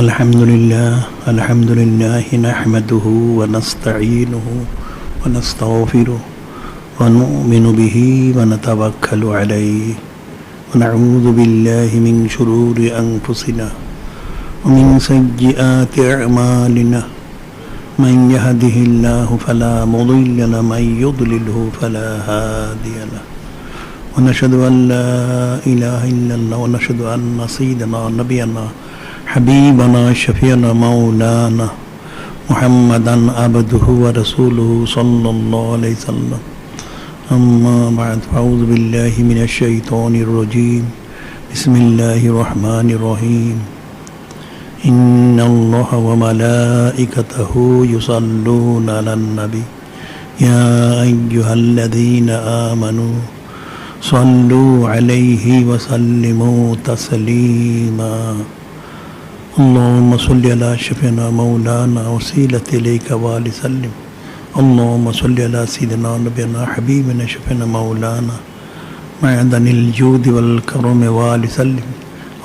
الحمد لله نحمده ونستعينه ونستغفره ونؤمن به ونتوكل عليه ونعوذ بالله من شرور أنفسنا ومن سيئات أعمالنا من يهده الله فلا مضل له ومن يضلله فلا هادي له ونشهد أن لا إله إلا الله ونشهد أن سيدنا نبينا حبيبنا شفيعنا مولانا محمدا عبده ورسوله صلى الله عليه وسلم أما بعد فأعوذ بالله من الشيطان الرجيم بسم الله الرحمن الرحيم إن الله وملائكته يصلون على النبي يا أيها الذين آمنوا صلوا عليه وسلموا تسليما اللهم صل على شفيعنا مولانا وسيلة إليك وسلم اللهم صل على سيدنا نبينا حبيبنا شفيعنا مولانا معدن الجود والكرم وسلم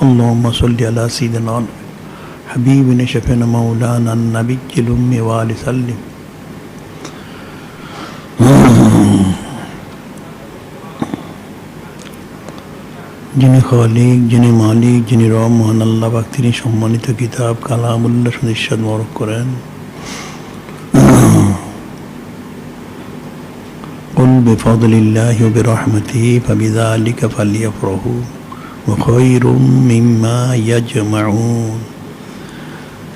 اللهم صل على سيدنا حبيبنا شفيعنا مولانا النبي الأمي وسلم যিনি খালিক, যিনি মালিক, যিনি রব মহান আল্লাহ পাক, তিনি সম্মানিত কিতাব কালামুল্লাহ সুনিশ্চিত মরক করেন। قل بفضل الله وبرحمته فبذلك فليفرحوا وخير مما يجمعون।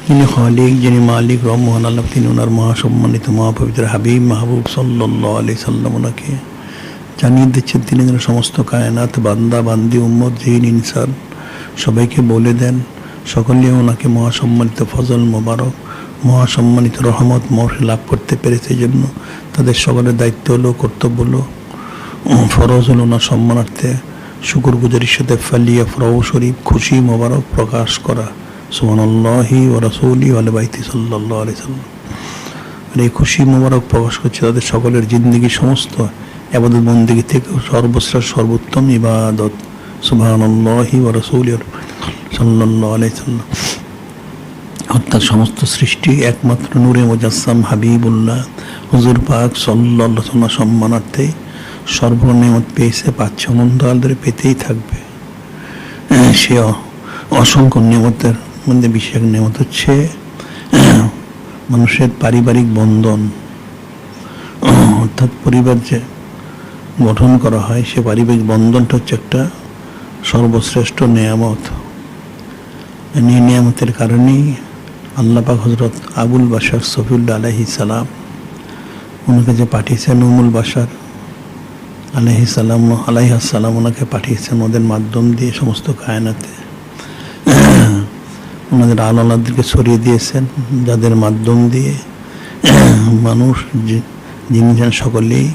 যিনি খালিক, যিনি মালিক, রব মহান আল্লাহ, তিনি ওনার মহাসম্মানিত মহাপবিত্র হাবিব মাহবুব সাল্লাল্লাহু আলাইহি সাল্লাম ওনাকে জানিয়ে দিচ্ছেন তিনি যেন সমস্ত কায়নাত বান্দা বান্দি উম্মত জিন ইনসান সবাইকে বলে দেন সকলে ওনাকে মহাসম্মানিত ফজল মোবারক মহাসম্মানিত রহমত মহর লাভ করতে পেরেছে। এই জন্য তাদের সকলের দায়িত্ব হলো, কর্তব্য হলো, ফরজ হলো ওনার সম্মানার্থে শুকর গুজারির সাথে ফালিয়া ফরাউ শরীফ খুশি মোবারক প্রকাশ করা। সুবহানাল্লাহি ওয়া রাসূলিহি ওয়া বাইতি সাল্লাল্লাহু আলাইহি সাল্লাম। আর এই খুশি মোবারক প্রকাশ করছে তাদের সকলের জিন্দেগির সমস্ত ইবাদত বন্দেগী থেকে সর্বশ্রেষ্ঠ সর্বোত্তম ইবাদত। সুবহানাল্লাহি ওয়া রাসূলিহি সাল্লাল্লাহু আলাইহি সাল্লাম। অর্থাৎ সমস্ত সৃষ্টি একমাত্র নূরে মুজাসসাম হাবিবুল্লাহ হুজুর পাক সাল্লাল্লাহু আলাইহি ওয়াসাল্লাম সম্মানার্থে সর্বনিয়ামত পেয়েছে, পাচ্ছে, অনন্ত কাল ধরে পেতেই থাকবে। সে অসংখ্য নিয়ামতের মধ্যে বিশেষ নিয়ামত হচ্ছে মানুষের পারিবারিক বন্ধন। অর্থাৎ পরিবার যে গঠন করা হয় সে পারিবারিক বন্ধনটা হচ্ছে একটা সর্বশ্রেষ্ঠ নিয়ামত। এই নিয়ামতের কারণেই আল্লাহ পাক হযরত আবুল বাশার সফিউল্লাহ আলাইহিস সালাম ওনাকে যে পাঠিয়েছেন, উমুল বাশার আলাইহিস সালাম ওনাকে পাঠিয়েছেন ওদের মাধ্যম দিয়ে সমস্ত কায়নাতে ওনাদের আল্লাহদেরকে ছড়িয়ে দিয়েছেন, যাদের মাধ্যম দিয়ে মানুষ যিনি যেন সকলেই,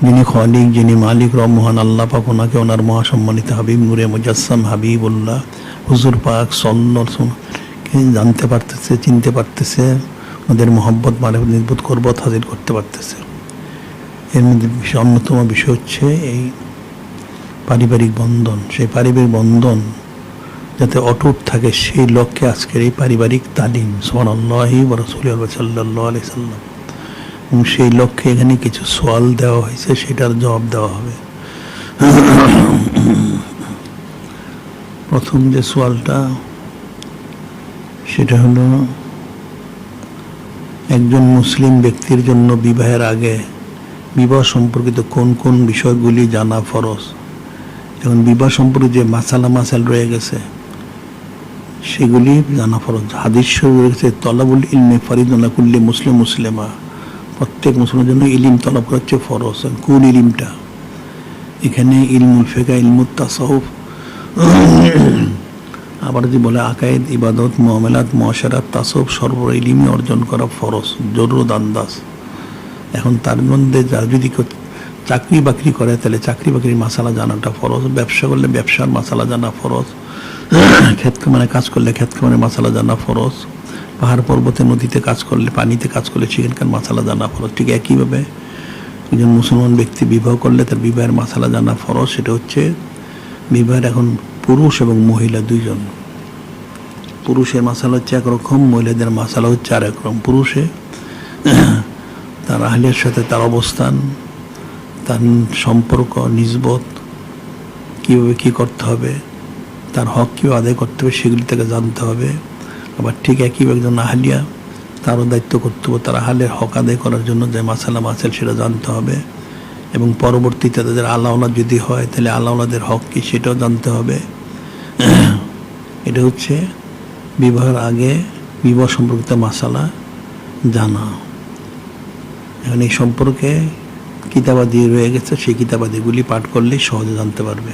যিনি খালিক, যিনি মালিক, রব মহান আল্লাহ পাক ওনাকে ওনার মহাসম্মানিত হাবিব নূরে মুজাসসাম হাবিবুল্লাহ হুজুর পাক সাল্লাল্লাহু আলাইহি জানতে পারতেছে, চিনতে পারতেছে, ওদের মহব্বত মারিফত নিসবত করবত হাজির করতে পারতেছে। এর মধ্যে অন্যতম বিষয় হচ্ছে এই পারিবারিক বন্ধন। সেই পারিবারিক বন্ধন যাতে অটুট থাকে সেই লক্ষ্যে আজকের এই পারিবারিক তালিম। সুবহানাল্লাহি ওয়া রাসূলিহি সাল্লাল্লাহু আলাইহি সাল্লাম। এবং সেই লক্ষ্যে এখানে কিছু সওয়াল দেওয়া হয়েছে, সেটার জবাব দেওয়া হবে। প্রথম যে সওয়ালটা সেটা হলো একজন মুসলিম ব্যক্তির জন্য বিবাহের আগে বিবাহ সম্পর্কিত কোন কোন বিষয়গুলি জানা ফরজ। এখন বিবাহ সম্পর্কে যে মাসাল রয়ে গেছে সেগুলি জানা ফরজ। হাদিস শরীফে রয়েছে তলাবুল ইলমি ফরিদুন আলা কুল্লি মুসলিম মুসলিমা, প্রত্যেক মুসলিমের জন্য ইলিম তলব করা হচ্ছে ফরজ। কোন ইলিমটা? এখানে ইলমুল ফিকহ, ইলমুত তাসাউফ, আবার যদি বলে আকায়েদ, ইবাদত, মুআমালাত, মুআশারাত, তাসাউফ, সর্ব ইলমি অর্জন করা ফরজ, জরুরত আন্দাজ। এখন তার মধ্যে যারা যদি চাকরি বাকরি করে তাহলে চাকরি বাকরির মাসালা জানাটা ফরজ, ব্যবসা করলে ব্যবসার মাসালা জানা ফরজ, ক্ষেত খামারে কাজ করলে ক্ষেত খামারের মাসালা জানা ফরজ, পাহাড় পর্বতে নদীতে কাজ করলে পানিতে কাজ করলে সেখানকার মাসালা জানা ফরজ। ঠিক একইভাবে একজন মুসলমান ব্যক্তি বিবাহ করলে তার বিবাহের মাসালা জানা ফরজ। সেটা হচ্ছে বিবাহের এখন পুরুষ এবং মহিলা দুইজন পুরুষের মাসালা হচ্ছে একরকম, মহিলাদের মাসালা হচ্ছে আর একরকম। পুরুষে তার আহলের সাথে তার অবস্থান, তার সম্পর্ক, নিসবত, কীভাবে কী করতে হবে, তার হক কীভাবে আদায় করতে হবে সেগুলি থেকে জানতে হবে। আবার ঠিক একইভাবে একজন আহলিয়া, তারও দায়িত্ব কর্তব্য তার আহলের হক আদায় করার জন্য যে মাসালা মাসাইল সেটা জানতে হবে, এবং পরবর্তীতে তাদের আল্লাহ যদি হয় তাহলে আল্লাহদের হক কী সেটাও জানতে হবে। এটা হচ্ছে বিবাহের আগে বিবাহ সম্পর্কিত মাসালা জানা। এখন এই সম্পর্কে কিতাবাদি রয়ে গেছে, সেই কিতাবাদিগুলি পাঠ করলেই সহজে জানতে পারবে।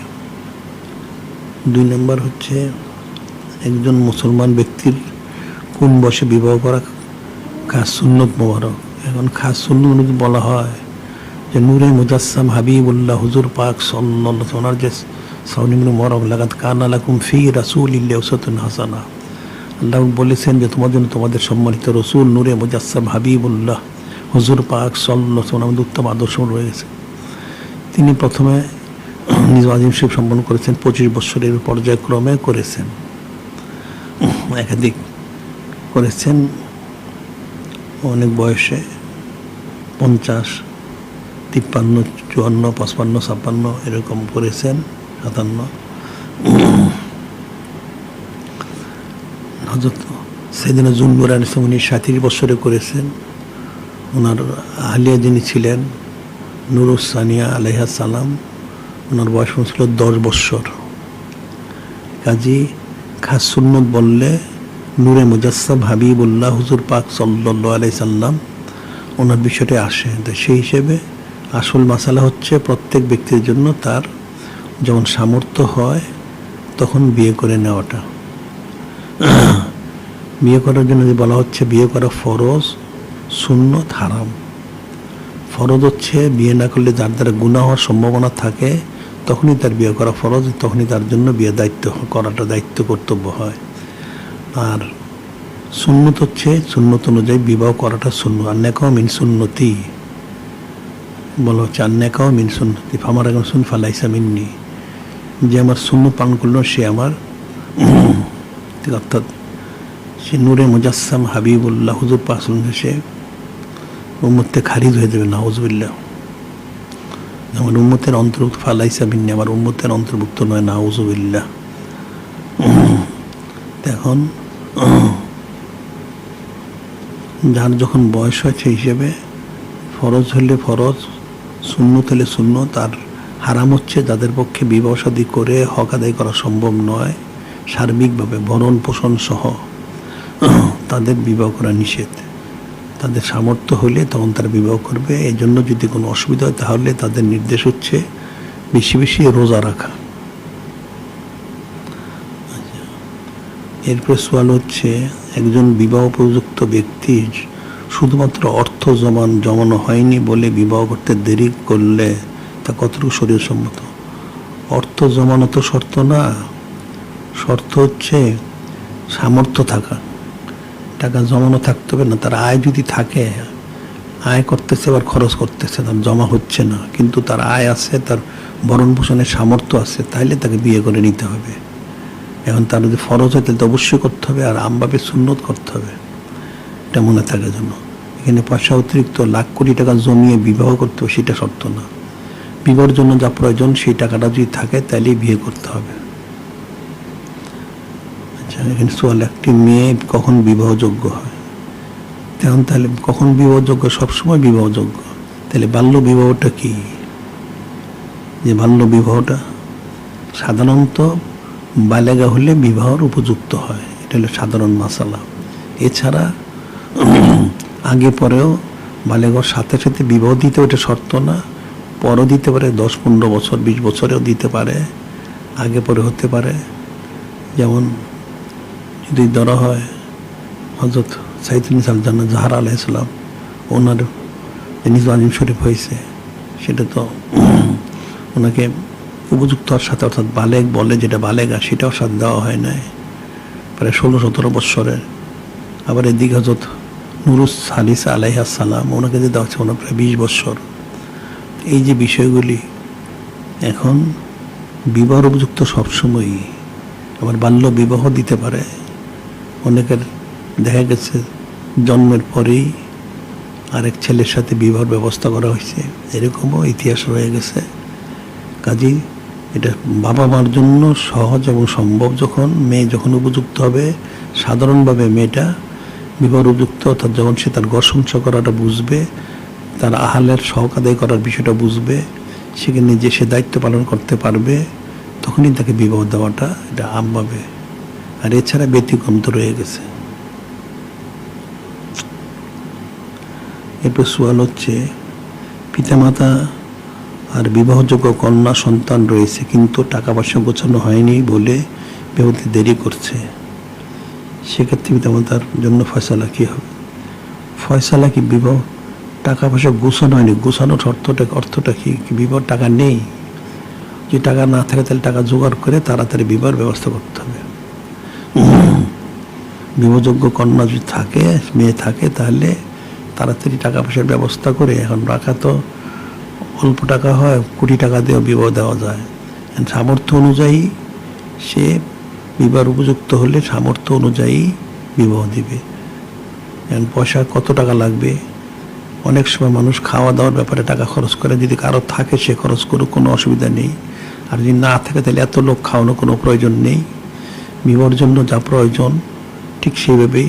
2 নম্বর হচ্ছে একজন মুসলমান ব্যক্তির কোন বয়সে বিবাহ করা খাস সুন্নত মোবারক। এখন খাস সুন্নত বলা হয় যে নূরে মুজাসসাম হাবিবুল্লাহ হুজুর পাক সাল্লাল্লাহু ওনার যে সাউনিম মোবারক লাগাত কানা লাকুম ফি রাসূলিল্লাহি উসওয়াতুন হাসানাহ। আল্লাহ বলেছেন যে তোমার জন্য তোমাদের সম্মানিত রসুল নূরে মুজাসসাম হাবিবুল্লাহ হুজুর পাক সাল্লাল্লাহু আলাইহি উত্তম আদর্শ রয়েছে। তিনি প্রথমে নিজ আজিম শরীফ সম্পন্ন করেছেন, 25 বছরের পর্যায়ক্রমে করেছেন, একাধিক করেছেন, অনেক বয়সে 50, 53, 54, 55, 56 এরকম করেছেন, 57। হযরত সাইয়েদনা যুননুরাইন উনি 37 বছরে করেছেন। ওনার আহলিয়া যিনি ছিলেন নুরুস সানিয়া আলাইহিস সালাম, ওনার বয়স ছিল 10 বছর। কাজী খাস সুন্নত বললে নূরে মুজাসসাম হাবিবুল্লাহ হুজুর পাক সাল্লাল্লাহু আলাইহি সাল্লাম ওনার বিষয়টা আসে। তো সেই হিসেবে আসল মাসালা হচ্ছে প্রত্যেক ব্যক্তির জন্য তার যখন সামর্থ্য হয় তখন বিয়ে করে নেওয়াটা। বিয়ে করার জন্য যে বলা হচ্ছে বিয়ে করা ফরজ, সুন্নত, হারাম। ফরজ হচ্ছে বিয়ে না করলে যার দ্বারা গুনাহ হওয়ার সম্ভাবনা থাকে তখনই তার বিয়ে করা ফরজ, তখনই তার জন্য বিয়ে দায়িত্ব করাটা দায়িত্ব কর্তব্য হয়। আর সুন্নত হচ্ছে সুন্নত অনুযায়ী বিবাহ করাটা সুন্নত। আর নেকাও মিন সুন্নতি বলা হচ্ছে, আর নেকাও মিন সুন্নতি ফামার এখন সুন ফালাইসা মিন্নি, যে আমার সুন্নত পালন করলো সে আমার, অর্থাৎ সে নূরে মুজাসসাম হাবিবুল্লাহ হুজুর পাক সে উম্মতে খারিজ হয়ে যাবে, নাউজুবিল্লাহ। আমার উম্মতের অন্তর্ভুক্ত ফালাইসা মিন্নি, আমার উম্মতের অন্তর্ভুক্ত নয়, নাউজুবিল্লাহ। এখন যার যখন বয়স হয় সেই হিসেবে ফরজ হলে ফরজ, সুন্নত হলে সুন্নত। আর হারাম হচ্ছে যাদের পক্ষে বিবাহ শাদী করে হক আদায় করা সম্ভব নয়, সার্বিকভাবে ভরণ পোষণ সহ তাদের বিবাহ করা নিষেধ। তাদের সামর্থ্য হলে তখন তারা বিবাহ করবে। এই জন্য যদি কোনো অসুবিধা হয় তাহলে তাদের নির্দেশ হচ্ছে বেশি বেশি রোজা রাখা। এরপর সোয়াল হচ্ছে একজন বিবাহ উপযুক্ত ব্যক্তি শুধুমাত্র অর্থ জমানো হয়নি বলে বিবাহ করতে দেরি করলে তা কতটুকু শরীয়তসম্মত? অর্থ জমানো তো শর্ত না, শর্ত হচ্ছে সামর্থ্য থাকা। টাকা জমানো থাকতে হবে না, তার আয় যদি থাকে, আয় করতেছে আবার খরচ করতেছে, তার জমা হচ্ছে না, কিন্তু তার আয় আছে, তার ভরণ পোষণের সামর্থ্য আছে, তাইলে তাকে বিয়ে করে নিতে হবে। এখন তার যদি ফরজ হয় তাহলে তো অবশ্যই করতে হবে, আর আমভাবে সুন্নত করতে হবে, এটা মনে থাকার জন্য। এখানে পয়সা অতিরিক্ত লাখ কোটি টাকা জমিয়ে বিবাহ করতে হবে সেটা শর্ত না। বিবাহের জন্য যা প্রয়োজন সেই টাকাটা যদি থাকে তাহলেই বিয়ে করতে হবে। আচ্ছা, এখানে সোয়াল একটি মেয়ে কখন বিবাহযোগ্য হয়? তেমন তাহলে কখন বিবাহযোগ্য? সবসময় বিবাহযোগ্য। তাহলে বাল্য বিবাহটা কি? যে বাল্য বিবাহটা সাধারণত বালেগা হলে বিবাহর উপযুক্ত হয়, এটা হলো সাধারণ মাসালা। এছাড়া আগে পরেও বালেগার সাথে সাথে বিবাহ দিতে, ওটা শর্ত না। পরও দিতে পারে, 10-15 বছর 20 বছরেও দিতে পারে, আগে পরে হতে পারে। যেমন যদি ধরা হয় হযরত সাইয়েদুন্নিসা জান্নাত জাহরা আলাইহিস সালাম, ওনার নিজ আজিম শরীফ হয়েছে, সেটা তো ওনাকে উপযুক্ত হওয়ার সাথে, অর্থাৎ বালেগ বলে যেটা বালেগা, সেটাও সাথে দেওয়া হয় নাই, প্রায় 16-17 বৎসরের। আবার এদিকে হযরত নুরুস হালিসা আলাইহিস সালাম, ওনাকে যে দেওয়া হচ্ছে ওনার প্রায় 20 বৎসর। এই যে বিষয়গুলি এখন বিবাহ উপযুক্ত সবসময়ই, আবার বাল্য বিবাহ দিতে পারে, অনেকের দেখা গেছে জন্মের পরেই আরেক ছেলের সাথে বিবাহের ব্যবস্থা করা হয়েছে, এরকমও ইতিহাস রয়ে গেছে। কাজেই এটা বাবা মার জন্য সহজ এবং সম্ভব, যখন মেয়ে যখন উপযুক্ত হবে, সাধারণভাবে মেয়েটা বিবাহ উপযুক্ত, অর্থাৎ যখন সে তার ঘর সংসার করাটা বুঝবে, তার আহালের শখ আদায় করার বিষয়টা বুঝবে, সেখানে নিজে সে দায়িত্ব পালন করতে পারবে, তখনই তাকে বিবাহ দেওয়াটা এটা আমভাবে। আর এছাড়া ব্যতিক্রম তো রয়ে গেছে। এরপর সোয়াল হচ্ছে, পিতামাতা আর বিবাহযোগ্য কন্যা সন্তান রয়েছে, কিন্তু টাকা পয়সা গোছানো হয়নি বলে বিবাহতে দেরি করছে, সেক্ষেত্রে পিতামাতার জন্য ফয়সালা কী হবে? ফয়সালা কি বিবাহ টাকা পয়সা গোছানো হয়নি, গোছানোর অর্থটা কি? বিবাহ টাকা নেই, যে টাকা না থাকে তাহলে টাকা জোগাড় করে তাড়াতাড়ি বিবাহের ব্যবস্থা করতে হবে। বিবাহযোগ্য কন্যা যদি থাকে, মেয়ে থাকে, তাহলে তাড়াতাড়ি টাকা পয়সার ব্যবস্থা করে, এখন রাখা তো অল্প টাকা হয়, কোটি টাকা দিয়েও বিবাহ দেওয়া যায়। সামর্থ্য অনুযায়ী সে বিবাহ উপযুক্ত হলে সামর্থ্য অনুযায়ী বিবাহ দিবে। পয়সা কত টাকা লাগবে? অনেক সময় মানুষ খাওয়া দাওয়ার ব্যাপারে টাকা খরচ করে, যদি কারো থাকে সে খরচ করুক, কোনো অসুবিধা নেই। আর যদি না থাকে তাহলে এত লোক খাওয়ানো কোনো প্রয়োজন নেই। বিবাহের জন্য যা প্রয়োজন ঠিক সেইভাবেই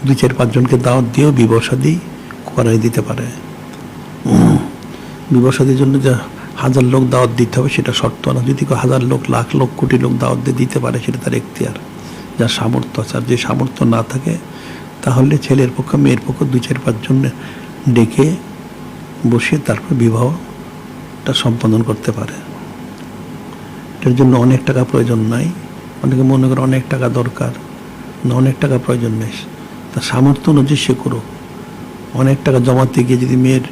2-4-5 জনকে দাওয়াত দিয়েও বিবাহ শাদী করাই দিতে পারে। বিবাহ শাদীর জন্য যা 1000 লোক দাওয়াত দিতে হবে সেটা শর্ত না, যদি 1000 লোক, লাখ লোক, কোটি লোক দাওয়াত দিয়ে দিতে পারে, সেটা তার এখতিয়ার, যার সামর্থ্য আছে। আর যে সামর্থ্য না থাকে তাহলে ছেলের পক্ষে মেয়ের পক্ষে 2-4-5 জন ডেকে বসে তারপর বিবাহটা সম্পাদন করতে পারে। এটার জন্য অনেক টাকা প্রয়োজন নাই। অনেকে মনে করে অনেক টাকা দরকার, না, অনেক টাকা প্রয়োজন নেই, তার সামর্থ্য অনুযায়ী সে করুক। অনেক টাকা জমাতে গিয়ে যদি মেয়ের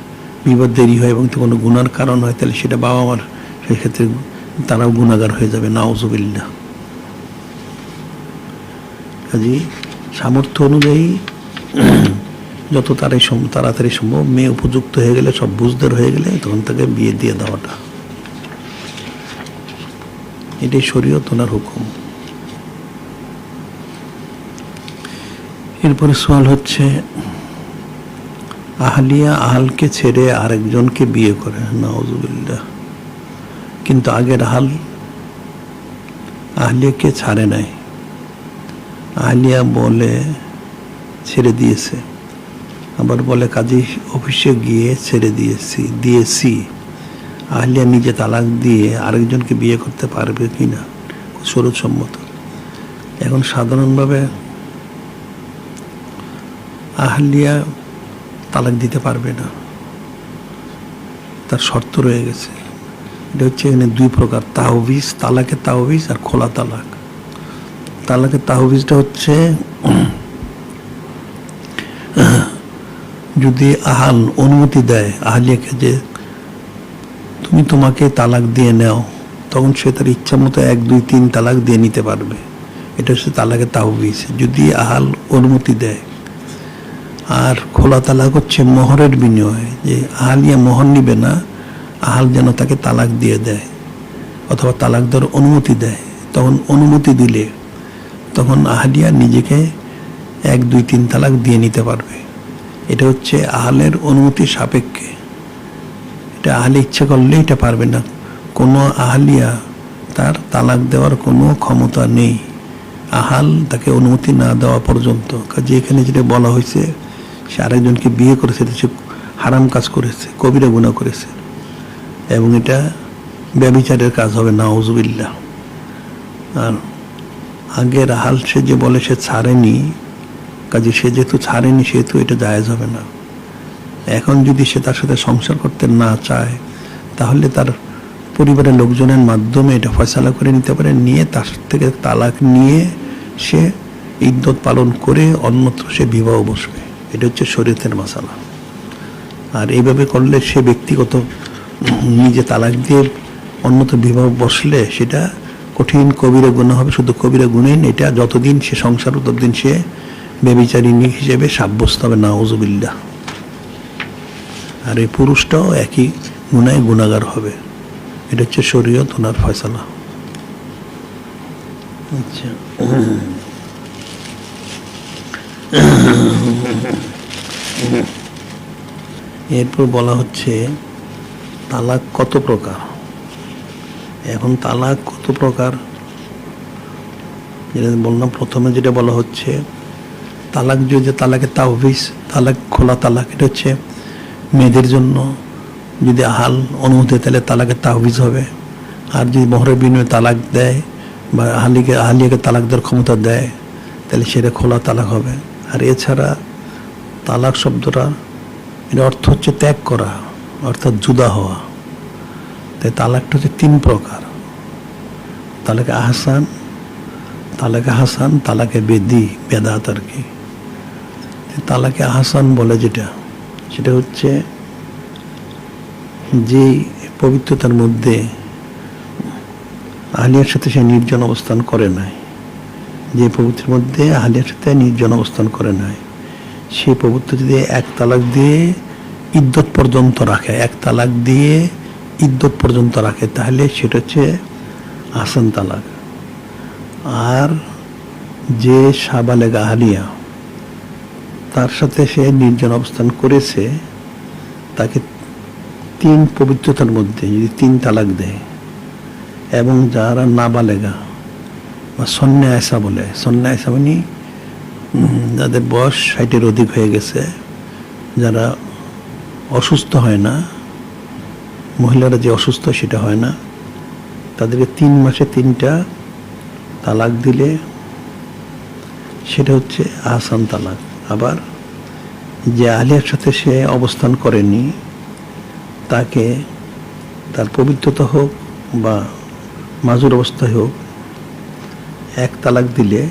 বিবাহ দেরি হয় এবং কোনো গুনার কারণ হয়, তাহলে সেটা বাবা মার, সেক্ষেত্রে তারাও গুনাহগার হয়ে যাবে, নাউজুবিল্লাহ। কাজেই সামর্থ্য অনুযায়ী যত তাড়াতাড়ি সম্ভব মেয়ে উপযুক্ত হয়ে গেলে, সব বুঝদার হয়ে গেলে, তখন তাকে বিয়ে দিয়ে দেওয়াটা, এটাই শরীয়ত, ওনার হুকুম। এরপরে সওয়াল হচ্ছে, আহলিয়া আহালকে ছেড়ে আরেকজনকে বিয়ে করে, নাউজুবিল্লাহ, কিন্তু আগের আহাল আহলিয়াকে ছাড়ে নাই। আহলিয়া বলে ছেড়ে দিয়েছে, আবার বলে কাজী অফিসে গিয়ে ছেড়ে দিয়েছি। আহলিয়া নিজে তালাক দিয়ে আরেকজনকে বিয়ে করতে পারবে কিনা শরীয়তসম্মত? এখন সাধারণভাবে আহলিয়া তালাক দিতে পারবে না, তার শর্ত রয়ে গেছে। এটা হচ্ছে এখানে 2 প্রকার, তাহবিজ, তালাকে তাহবিজ আর খোলা তালাক। তালাকে তাহবিজটা হচ্ছে যদি আহাল অনুমতি দেয় আহলিয়াকে যে তুমি তোমাকে তালাক দিয়ে নাও, তখন সে তার ইচ্ছা মতো 1, 2, 3 তালাক দিয়ে নিতে পারবে। এটা হচ্ছে তালাকে তাহবিজ, যদি আহাল অনুমতি দেয়। আর খোলা তালাক হচ্ছে মোহরের বিনিময়ে, যে আহালিয়া মোহর নিবে না, আহাল যেন তাকে তালাক দিয়ে দেয় অথবা তালাক দেওয়ার অনুমতি দেয়। তখন অনুমতি দিলে তখন আহলিয়া নিজেকে 1, 2, 3 তালাক দিয়ে নিতে পারবে। এটা হচ্ছে আহালের অনুমতির সাপেক্ষে। এটা আহলে ইচ্ছা করলে এটা পারবে না। কোনো আহলিয়া তার তালাক দেওয়ার কোনো ক্ষমতা নেই আহাল তাকে অনুমতি না দেওয়া পর্যন্ত। কাজে এখানে যেটা বলা হয়েছে, সে আরেকজনকে বিয়ে করেছে, সে হারাম কাজ করেছে, কবিরা গুনাহ করেছে, এবং এটা ব্যভিচারের কাজ হবে, নাউজুবিল্লাহ। আর আগের আহাল সে যে বলে সে ছাড়েনি, কাজে সে যেহেতু ছাড়েনি সেহেতু এটা জায়েজ হবে না। এখন যদি সে তার সাথে সংসার করতে না চায়, তাহলে তার পরিবারের লোকজনের মাধ্যমে এটা ফয়সালা করে নিতে পারে, নিয়ে তার থেকে তালাক নিয়ে সে ইদ্যত পালন করে অন্যত্র সে বিবাহ বসবে। এটা হচ্ছে শরীয়তের মাসালা। আর এইভাবে করলে সে ব্যক্তিগত নিজে তালাক দিয়ে অন্যত্র বিবাহ বসলে সেটা কঠিন কবিরা গুনাহ হবে। শুধু কবিরা গুনাহ, এটা যতদিন সে সংসার ততদিন সে ব্যভিচারিণী হিসেবে সাব্যস্ত হবে, নাউজুবিল্লাহ। আর এই পুরুষটাও একই গুনায় গুনাহগার হবে। এটা হচ্ছে শরীয়ত, ওনার ফয়সালা। আচ্ছা, এরপর বলা হচ্ছে তালাক কত প্রকার। এখন তালাক কত প্রকার যেটা বললাম, প্রথমে যেটা বলা হচ্ছে তালাক, যদি তালাকের তাওবিজ, তালাক খোলা তালাক, এটা হচ্ছে মেয়েদের জন্য যদি আহাল অনুমতি তাহলে তালাকের তাওবিজ হবে। আর যদি মোহরের বিনিময়ে তালাক দেয় বা আহালিয়াকে তালাক দেওয়ার ক্ষমতা দেয় তাহলে সেটা খোলা তালাক হবে। আর এছাড়া তালাক শব্দটা এর অর্থ হচ্ছে ত্যাগ করা, অর্থাৎ জুদা হওয়া। তাই তালাকটা হচ্ছে 3 প্রকার: তালাকে আহসান, তালাকে হাসান, তালাকে বেদি, বেদাত আর কি। তালাকে আহসান বলে যেটা, সেটা হচ্ছে যে পবিত্রতার মধ্যে আহলিয়ার সাথে সে নির্জন অবস্থান করে নাই, যে পবিত্রের মধ্যে আহলিয়ার সাথে নির্জন অবস্থান করে নাই, সেই পবিত্র যদি 1 তালাক দিয়ে ইদ্যত পর্যন্ত রাখে, 1 তালাক দিয়ে ইদ্যত পর্যন্ত রাখে, তাহলে সেটা হচ্ছে আহসান তালাক। আর যে সাবালেগ আহলিয়া তার সাথে সে নির্জন অবস্থান করেছে, তাকে 3 পবিত্রতার মধ্যে যদি 3 তালাক দেয়, এবং যারা নাবালেগা বা সন্ন্যা আয়সা বলে, সন্ন্যা আয়সা মানে যাদের বয়স 60-এর অধিক হয়ে গেছে, যারা অসুস্থ হয় না, মহিলারা যে অসুস্থ সেটা হয় না, তাদেরকে 3 মাসে 3টা তালাক দিলে সেটা হচ্ছে আহসান তালাক। আবার যে আহলিয়ার সাথে সে অবস্থান করেনি, তাকে তার পবিত্রতা হোক বা মাজুর অবস্থায় হোক 1 তালাক দিলে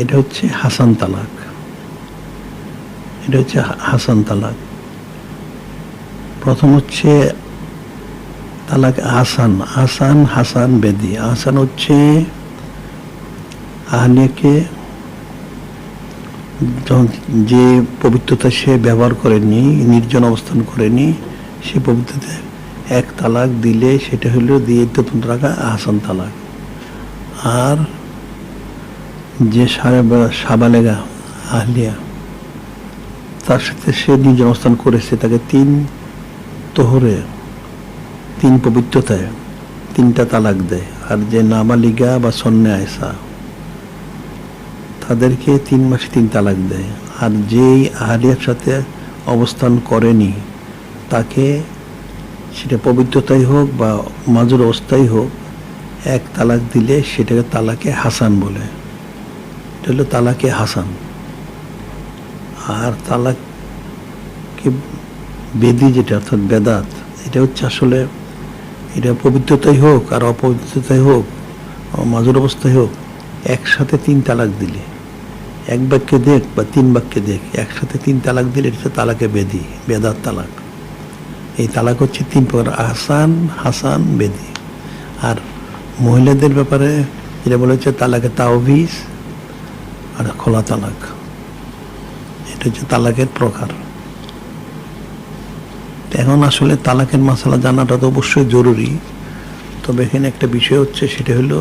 এটা হচ্ছে হাসান তালাক। এটা হচ্ছে হাসান তালাক। প্রথম হচ্ছে তালাক আহসান, আহসান, হাসান, বেদি। আহসান হচ্ছে আহলিয়াকে যে পবিত্রতা সে ব্যবহার করেনি, নির্জন অবস্থান করেনি, সে পবিত্রতা 1 তালাক দিলে সেটা হলো দিয়ে ইদ্যত রাখা আহসান তালাক। আর যে সাবালেগা আহলিয়া তার সাথে সে নির্জন অবস্থান করেছে, তাকে 3 তোহরে, 3 পবিত্রতায় 3টা তালাক দেয়। আর যে নাবালিগা বা সন্ন্যা আয়সা তাদেরকে 3 মাসে 3 তালাক দেয়। আর যেই আহলিয়ার সাথে অবস্থান করেনি, তাকে সেটা পবিত্রতাই হোক বা মাজুর অবস্থায় হোক 1 তালাক দিলে সেটাকে তালাকে হাসান বলে। এটা হলো তালাকে হাসান। আর তালাকে বেদি যেটা, অর্থাৎ বেদাত, এটা হচ্ছে আসলে এটা পবিত্রতাই হোক আর অপবিত্রতাই হোক, মাজুর অবস্থায় হোক, একসাথে 3 তালাক দিলে, 1 বাক্যে দেখ বা 3 বাক্যে দেখ, একসাথে 3 তালাক দিলে এটা হচ্ছে তালাকে বেদি, বেদাত তালাক। এই তালাক হচ্ছে 3 প্রকার: আহসান, হাসান, বেদি। আর মহিলাদের ব্যাপারে যেটা বলা হচ্ছে তালাকে তাওবিজ আর খোলা তালাক। এটা হচ্ছে তালাকের প্রকার। এখন আসলে তালাকের মাসালা জানাটা তো অবশ্যই জরুরি, তবে এখানে একটা বিষয় হচ্ছে, সেটা হলো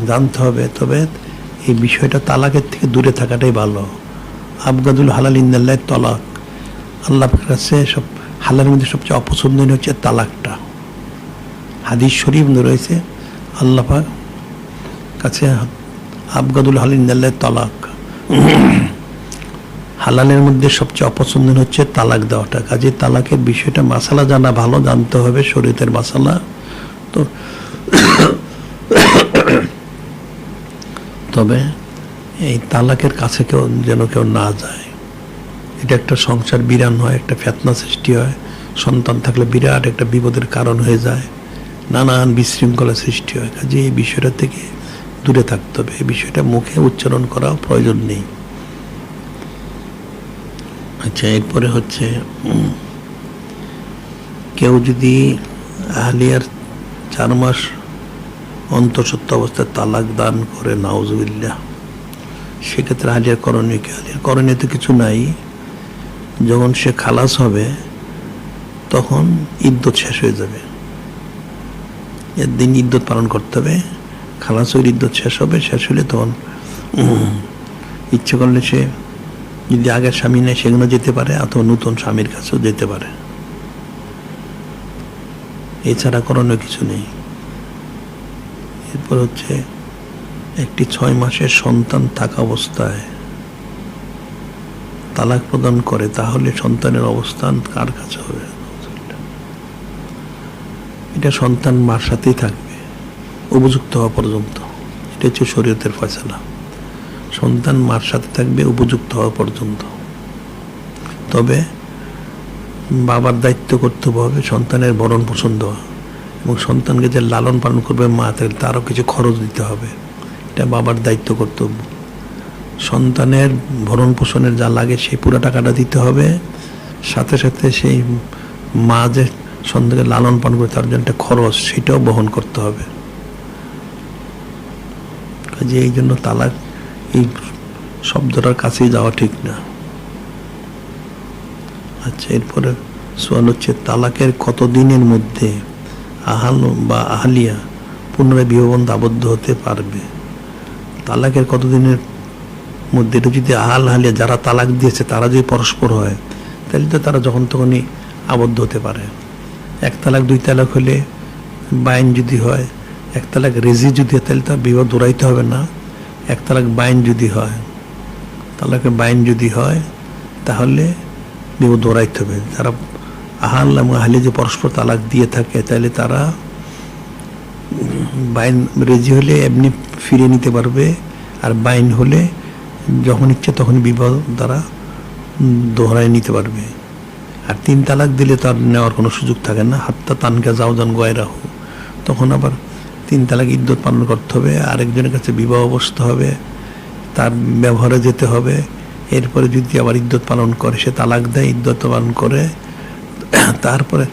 জানতে হবে, তবে এই বিষয়টা তালাকের থেকে দূরে থাকাটাই ভালো। আবগাদুল হালাল ইন্দাল্লাহ তালাক, আল্লাহর কাছে সব হালালের মধ্যে সবচেয়ে অপছন্দনীয় হচ্ছে তালাকটা। হাদিস শরীফ রয়েছে আল্লাহ পাক কাছে আবগাদুল হালাল ইন্দাল্লাহ তালাক, হালালের মধ্যে সবচেয়ে অপছন্দনীয় হচ্ছে তালাক দেওয়াটা। কাজে তালাকের বিষয়টা মাসালা জানা ভালো, জানতে হবে শরীয়তের মাসালা। তো তবে এই তালাকের কাছে যেন কেউ না যায়। এটা একটা সংসার বিরান হয়, একটা ফেতনা সৃষ্টি হয়, সন্তান থাকলে বিরাট একটা বিপদের কারণ হয়ে যায়, নানান বিশৃঙ্খলা সৃষ্টি হয়। কাজে এই বিষয়টা থেকে দূরে থাকতে হবে। এই বিষয়টা মুখে উচ্চারণ করা প্রয়োজন নেই। আচ্ছা, এরপরে হচ্ছে কেউ যদি আহলিয়ার 4 মাস অন্তঃসত্ত্বা অবস্থায় তালাক দান করে, নাউজুবিল্লাহ, সেক্ষেত্রে আহলিয়ার করণীয় কি? আহলিয়ার করণীয় তো কিছু নাই। যখন সে খালাস হবে তখন ইদ্যত শেষ হয়ে যাবে, এর দিন ইদ্যত পালন করতে হবে। খালাস হয়ে ইদ্যত শেষ হবে, শেষ হলে তখন ইচ্ছে করলে সে যদি আগের স্বামী নেয় সেগুলো যেতে পারে, অথবা নতুন স্বামীর কাছেও যেতে পারে। এছাড়া করণীয় কিছু নেই। এরপর হচ্ছে একটি 6 মাসের সন্তান থাকা অবস্থায় তালাক প্রদান করে, তাহলে সন্তানের অবস্থান কার কাছে হবে? এটা সন্তান মার সাথেই থাকবে উপযুক্ত হওয়া পর্যন্ত। এটা হচ্ছে শরীয়তের ফয়সালা। সন্তান মার সাথে থাকবে উপযুক্ত হওয়া পর্যন্ত। তবে বাবার দায়িত্ব কর্তব্য হবে সন্তানের ভরণ পোষণ দেওয়া, এবং সন্তানকে যে লালন পালন করবে মা, তারও কিছু খরচ দিতে হবে। এটা বাবার দায়িত্ব কর্তব্য। সন্তানের ভরণ পোষণের যা লাগে সেই পুরো টাকাটা দিতে হবে, সাথে সাথে সেই মা যে সন্তানকে লালন পালন করে তার জন্য একটা খরচ, সেটাও বহন করতে হবে। কাজে এই জন্য তালাক এই শব্দটার কাছেই যাওয়া ঠিক না। আচ্ছা, এরপরে সওয়াল হচ্ছে তালাকের কতদিনের মধ্যে আহাল বা আহলিয়া পুনরায় বিবাহবন্ধে আবদ্ধ হতে পারবে? তালাকের কতদিনের মধ্যে, এটা যদি আহাল আহলিয়া যারা তালাক দিয়েছে তারা যদি পরস্পর হয়, তাহলে তো তারা যখন তখনই আবদ্ধ হতে পারে। 1 তালাক 2 তালাক হলে বাইন যদি হয়, 1 তালাক রেজি যদি হয়, তাহলে তার বিবাহ দৌড়াইতে হবে না। 1 তালাক বাইন যদি হয়, তালাকের বাইন যদি হয়, তাহলে বিবাহ দৌড়াইতে হবে। তারা আহাল এবং আহলিয়া যে পরস্পর তালাক দিয়ে থাকে, তাহলে তারা বাইন রেজি হলে এমনি ফিরে নিতে পারবে, আর বাইন হলে যখন ইচ্ছে তখন বিবাহ দ্বারা দোহরায় নিতে পারবে। আর 3 তালাক দিলে তার নেওয়ার কোনো সুযোগ থাকে না। হাত্তা তানকা যাওজান গয়রাহু, তখন আবার 3 তালাক ইদ্যত পালন করতে হবে, আরেকজনের কাছে বিবাহ বসতে হবে, তার ব্যবহারে যেতে হবে। এরপরে যদি আবার ইদ্যত পালন করে, সে তালাক দেয়, ইদ্যত পালন করে, তারপরে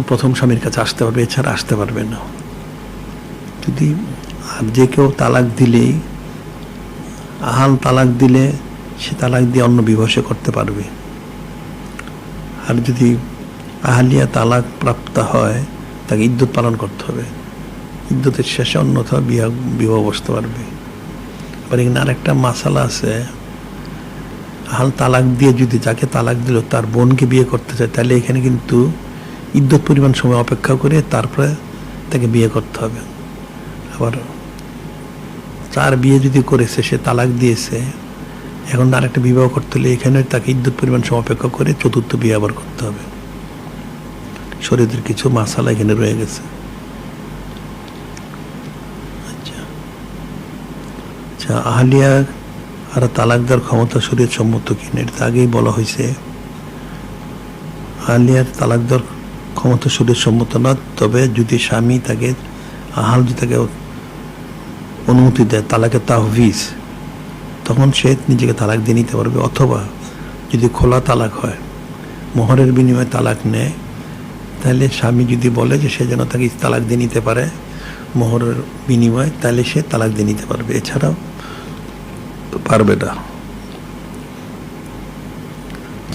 প্রথম স্বামীর কাছে আসতে পারবে, এছাড়া আসতে পারবে না। যদি আর যে কেউ তালাক দিলেই, আহাল তালাক দিলে সে তালাক দিয়ে অন্য বিবাহ সে করতে পারবে। আর যদি আহলিয়া তালাক প্রাপ্ত হয়, তাকে ইদ্যত পালন করতে হবে, ইদ্যতের শেষে অন্যথা বিবাহ বসতে পারবে। আবার এখানে আরেকটা মাসালা আছে, আহাল তালাক দিয়ে যদি যাকে তালাক দিল তার বোনকে বিয়ে করতে চায়, তাহলে এখানে কিন্তু ইদ্যত পরিমাণ সময় অপেক্ষা করে তারপরে তাকে বিয়ে করতে হবে। আবার 4 বিয়ে যদি করেছে, সে তালাক দিয়েছে, এখন আরেকটা বিবাহ করতে হলে এখানে তাকে ইদ্যত পরিমাণ সময় অপেক্ষা করে 4র্থ বিয়ে আবার করতে হবে। শরীয়তের কিছু মাসালা এখানে রয়ে গেছে। আচ্ছা, আহলিয়া আর তালাক দেওয়ার ক্ষমতা শরীয়ত সম্মত কিনা, এটা আগেই বলা হয়েছে। আহলিয়ার তালাক দেওয়ার ক্ষমতা শরীয়ত সম্মত না, তবে যদি স্বামী তাকে আহাল যদি তাকে অনুমতি দেয়, তালাকে তাহভিজ, তখন সে নিজেকে তালাক দিয়ে নিতে পারবে। অথবা যদি খোলা তালাক হয়, মোহরের বিনিময়ে তালাক নেয়, তাহলে স্বামী যদি বলে যে সে যেন তাকে তালাক দিয়ে নিতে পারে মোহরের বিনিময়ে, তাহলে সে তালাক দিয়ে নিতে পারবে, এছাড়াও পারবে না।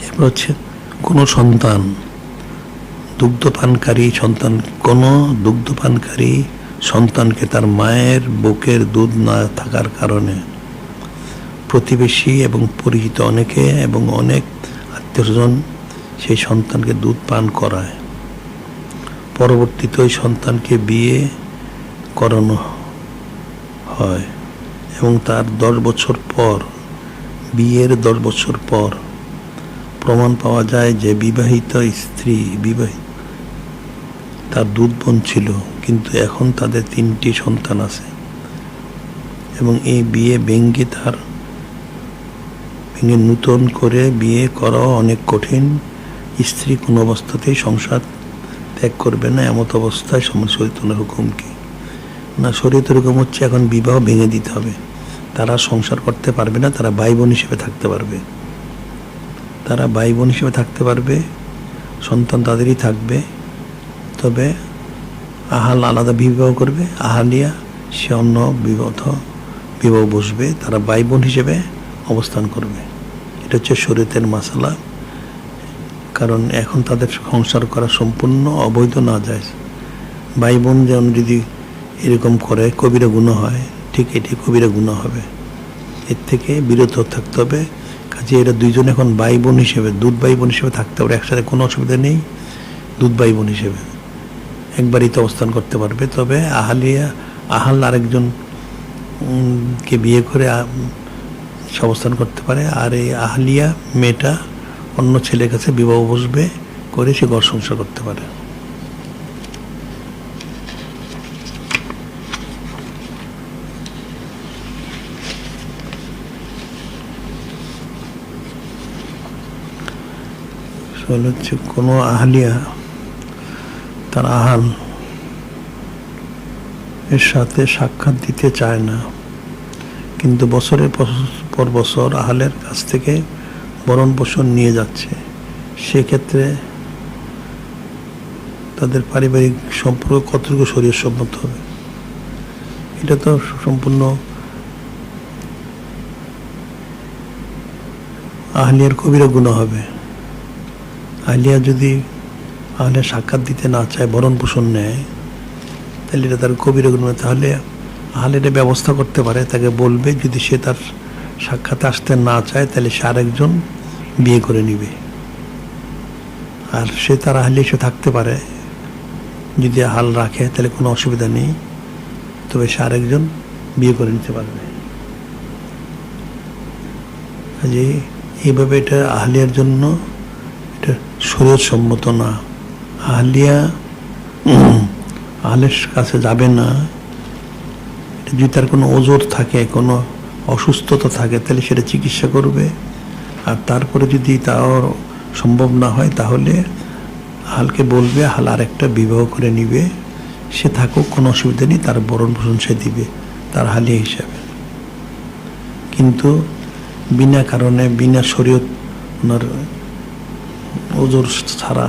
এরপর হচ্ছে কোনো দুগ্ধপানকারী সন্তানকে তার মায়ের বুকের দুধ না থাকার কারণে প্রতিবেশী এবং পরিচিত অনেকে এবং অনেক আত্মীয়স্বজন সেই সন্তানকে দুধ পান করায়। পরবর্তীতে ওই সন্তানকে বিয়ে করানো হয় এবং তার 10 বছর পর, বিয়ের 10 বছর পর প্রমাণ পাওয়া যায় যে বিবাহিত স্ত্রী তার দুধ বোন ছিল, কিন্তু এখন তাদের 3টি সন্তান আছে এবং এই বিয়ে ভেঙে নূতন করে বিয়ে করাও অনেক কঠিন। স্ত্রী কোনো অবস্থাতেই সংসার ত্যাগ করবে না, এমত অবস্থায় শরীয়তের হুকুম কি না? শরীয়তের হুকুম হচ্ছে এখন বিবাহ ভেঙে দিতে হবে। তারা সংসার করতে পারবে না, তারা ভাই বোন হিসেবে থাকতে পারবে, সন্তান তাদেরই থাকবে। তবে আহাল আলাদা বিবাহ করবে, আহালিয়া সে অন্য বিবাহ বসবে, তারা ভাই বোন হিসেবে অবস্থান করবে। এটা হচ্ছে শরীয়তের মাসালা। কারণ এখন তাদের সংসার করা সম্পূর্ণ অবৈধ, না যায়। ভাই বোন যেমন যদি এরকম করে কবিরা গুনাহ হয়, ঠিক এটি কবিরা গুনাহ হবে। এর থেকে বিরত থাকতে হবে। কাজে এরা দুইজন এখন ভাই বোন হিসেবে, দুধ ভাই বোন হিসেবে থাকতে পারে একসাথে, কোনো অসুবিধা নেই। দুধ ভাই বোন হিসেবে এক বাড়িতে অবস্থান করতে পারবে। তবে আহাল আরেকজন কে বিয়ে করে অবস্থান করতে পারে, আর এই আহলিয়া মেয়েটা অন্য ছেলের কাছে বিবাহ বসবে করে সে ঘর সংসার করতে পারে। হচ্ছে কোনো আহলিয়া তার আহাল এর সাথে সাক্ষাৎ দিতে চায় না, কিন্তু বছরের পর বছর আহালের কাছ থেকে ভরণ পোষণ নিয়ে যাচ্ছে। সেক্ষেত্রে তাদের পারিবারিক সম্পর্ক কতটুকু শরীয়ত সম্মত হবে? এটা তো সম্পূর্ণ আহলিয়ার কবিরা গুনাহ হবে। আহলিয়া যদি আহলে সাক্ষাৎ দিতে না চায়, ভরণ পোষণ নেয়, তাহলে এটা তার কবিরা গুনাহ। তাহলে আহলে এটা ব্যবস্থা করতে পারে, তাকে বলবে যদি সে তার সাক্ষাতে আসতে না চায় তাহলে সে আরেকজন বিয়ে করে নিবে। আর সে তার আহলে এসে থাকতে পারে, যদি হাল রাখে তাহলে কোনো অসুবিধা নেই, তবে সে আরেকজন বিয়ে করে নিতে পারবে। কাজে এইভাবে এটা আহলিয়ার জন্য এটা শরীয়ত সম্মত না। আহলিয়া আহলের কাছে যাবে না। যদি তার কোনো ওজর থাকে, কোনো অসুস্থতা থাকে, তাহলে সেটা চিকিৎসা করবে। আর তারপরে যদি তার সম্ভব না হয় তাহলে আহালকে বলবে আহাল আরেকটা বিবাহ করে নিবে, সে থাকুক, কোনো অসুবিধা নেই, তার ভরণ পোষণ সে দিবে তার হালিয়া হিসাবে। কিন্তু বিনা কারণে, বিনা শরীয়ত ওনার ওজর ছাড়া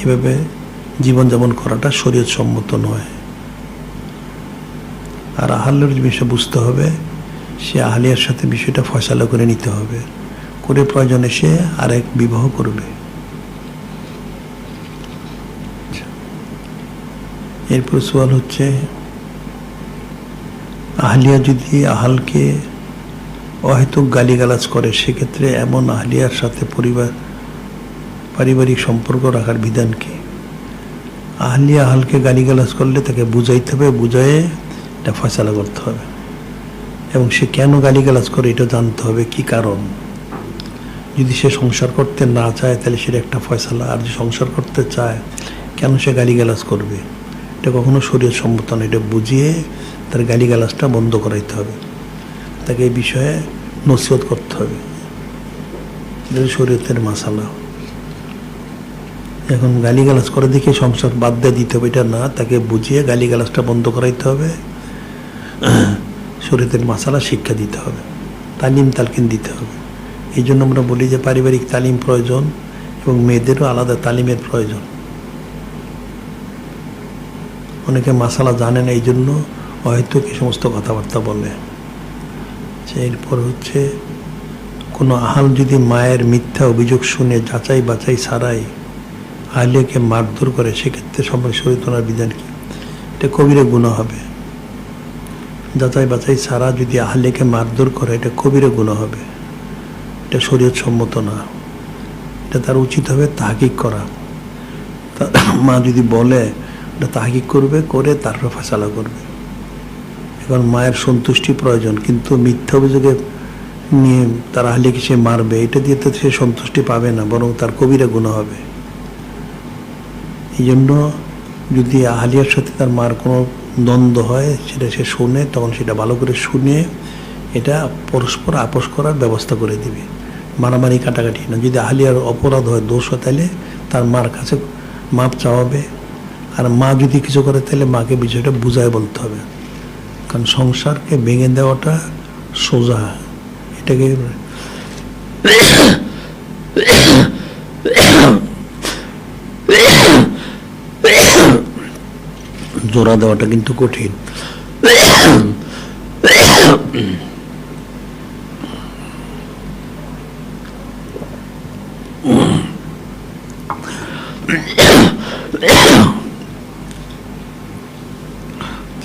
এভাবে জীবনযাপন করাটা শরীয়ত সম্মত নয়। আর আহালের বিষয় বুঝতে হবে, সে আহলিয়ার সাথে বিষয়টা ফয়সালা করে নিতে হবে, করে প্রয়োজনে সে আরেক বিবাহ করবে। এরপর সওয়াল হচ্ছে, আহলিয়া যদি আহালকে অহেতুক গালিগালাজ করে, সেক্ষেত্রে এমন আহলিয়ার সাথে পারিবারিক সম্পর্ক রাখার বিধান কি? আহলিয়া আহালকে গালিগালাজ করলে তাকে বুঝাইতে হবে, বুঝায়ে এটা ফয়সালা করতে হবে, এবং সে কেন গালিগালাজ করে এটা জানতে হবে, কি কারণ। যদি সে সংসার করতে না চায় তাহলে সেটা একটা ফয়সালা, আর যদি সংসার করতে চায় কেন সে গালিগালাজ করবে, এটা কখনো শরীয়ত সম্মত না। এটা বুঝিয়ে তার গালিগালাজটা বন্ধ করাইতে হবে, তাকে এই বিষয়ে নসিহত করতে হবে। এটা শরীয়তের মাসালা। এখন গালিগালাজ করে দেখে সংসার বাদ দিয়ে দিতে হবে এটা না, তাকে বুঝিয়ে গালিগালাজটা বন্ধ করাইতে হবে, শরীয়তের মাসালা শিক্ষা দিতে হবে, তালিম তালকিন দিতে হবে। এই জন্য আমরা বলি যে পারিবারিক তালিম প্রয়োজন, এবং মেয়েদেরও আলাদা তালিমের প্রয়োজন। অনেকে মাসালা জানে না, এই জন্য হয়তো কি সমস্ত কথাবার্তা বলে। এরপর হচ্ছে, কোনো আহাল যদি মায়ের মিথ্যা অভিযোগ শুনে যাচাই বাছাই ছাড়াই আহলিয়াকে মারধর করে, সেক্ষেত্রে সময় শরীয়তের বিধান কি? এটা কবিরা গুনাহ হবে। যাচাই বাছাই ছাড়া যদি আহলিয়াকে মারধর করে, এটা কবিরা গুনাহ হবে, এটা শরীয়ত সম্মত না। এটা তার উচিত হবে তাহকিক করা। মা যদি বলে, এটা তাহকিক করবে, করে তারপর ফয়সালা করবে। এখন মায়ের সন্তুষ্টি প্রয়োজন, কিন্তু মিথ্যা অভিযোগে নিয়ে তার আহলিয়াকে সে মারবে, এটা দিয়ে তো সে সন্তুষ্টি পাবে না, বরং তার কবিরা গুনাহ হবে। এই জন্য যদি আহলিয়ার সাথে তার মার কোনো দ্বন্দ্ব হয়, সেটা সে শোনে, তখন সেটা ভালো করে শুনে এটা পরস্পর আপোষ করার ব্যবস্থা করে দিবে, মারামারি কাটাকাটি না। যদি আহলিয়ার অপরাধ হয়, দোষ হয়, তাহলে তার মার কাছে মাপ চাওয়াবে। আর মা যদি কিছু করে তাহলে মাকে বিষয়টা বুঝায় বলতে হবে, কারণ সংসারকে ভেঙে দেওয়াটা সোজা, এটাকে জোড়া দেওয়াটা কিন্তু কঠিন।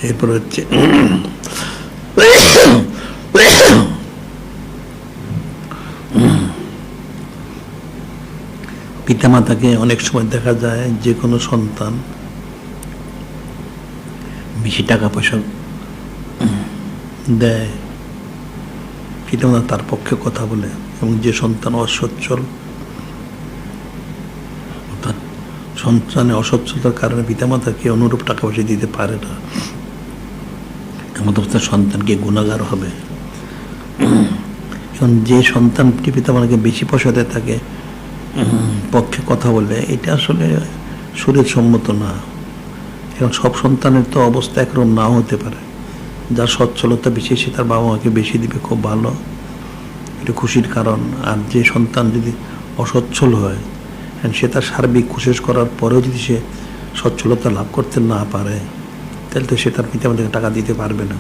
এরপর হচ্ছে পিতামাতাকে অনেক সময় দেখা যায় যে কোনো সন্তান বেশি টাকা পয়সা দেয়, পিতামাতা তার পক্ষে কথা বলে, এবং যে সন্তান অসচ্ছল, অর্থাৎ সন্তানের অসচ্ছলতার কারণে পিতামাতাকে অনুরূপ টাকা পয়সা দিতে পারে না, এমন অবস্থায় সন্তানকে গুণাগার হবে। এখন যে সন্তানটি পিতামাতাকে বেশি পয়সা দেয় তাকে পক্ষে কথা বলে, এটা আসলে শরীর সম্মত না। এখন সব সন্তানের তো অবস্থা একরকম নাও হতে পারে। যার সচ্ছলতা বেশি সে তার বাবা মাকে বেশি দিবে, খুব ভালো, এটা খুশির কারণ। আর যে সন্তান যদি অসচ্ছল হয়, সে তার সার্বিক কোশিশ করার পরেও যদি সে সচ্ছলতা লাভ করতে না পারে, তাহলে তো সে তার পিতামাতাকে টাকা দিতে পারবে না।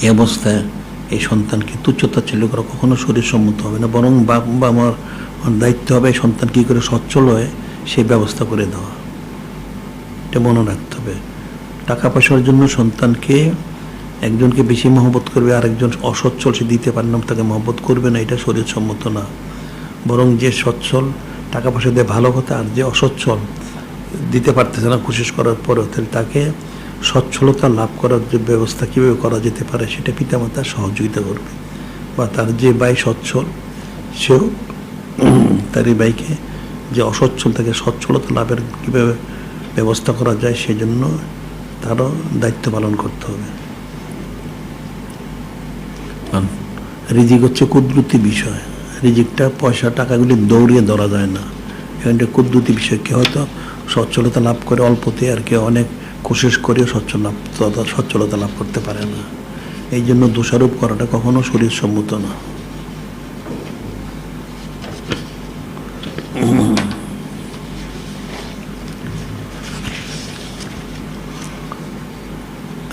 এই অবস্থায় এই সন্তানকে তুচ্ছতাচ্ছিল্য করা কখনো শরীর সম্মত হবে না, বরং বাবা মার দায়িত্ব হবে এই সন্তান কী করে সচ্ছল হয় সেই ব্যবস্থা করে দেওয়া। এটা মনে রাখতে হবে। টাকা পয়সার জন্য সন্তানকে একজনকে বেশি মহব্বত করবে, আর একজন অসচ্ছল সে দিতে পারে না, তাকে মহব্বত করবে না, এটা শরীর সম্মত না। বরং যে সচ্ছল টাকা পয়সা দিয়ে ভালো কথা, আর যে অসচ্ছল দিতে পারতেছে না কোশিশ করার পরেও, তাহলে তাকে সচ্ছলতা লাভ করার যে ব্যবস্থা কীভাবে করা যেতে পারে সেটা পিতামাতা সহযোগিতা করবে। বা তার যে ভাই সচ্ছল, সেও তার এই ভাইকে যে অসচ্ছল তাকে সচ্ছলতা লাভের কীভাবে ব্যবস্থা করা যায় সেই জন্য তারও দায়িত্ব পালন করতে হবে। রিজিক হচ্ছে কুদরতি বিষয়। রিজিকটা পয়সা টাকাগুলি দৌড়িয়ে ধরা যায় না, এখানটা কুদরতি বিষয়। কেউ হয়তো সচ্ছলতা লাভ করে অল্পতে, আর কেউ অনেক কোশিশ করেও সচ্ছলতা লাভ করতে পারে না। এই জন্য দোষারোপ করাটা কখনো শরীর সম্মত না।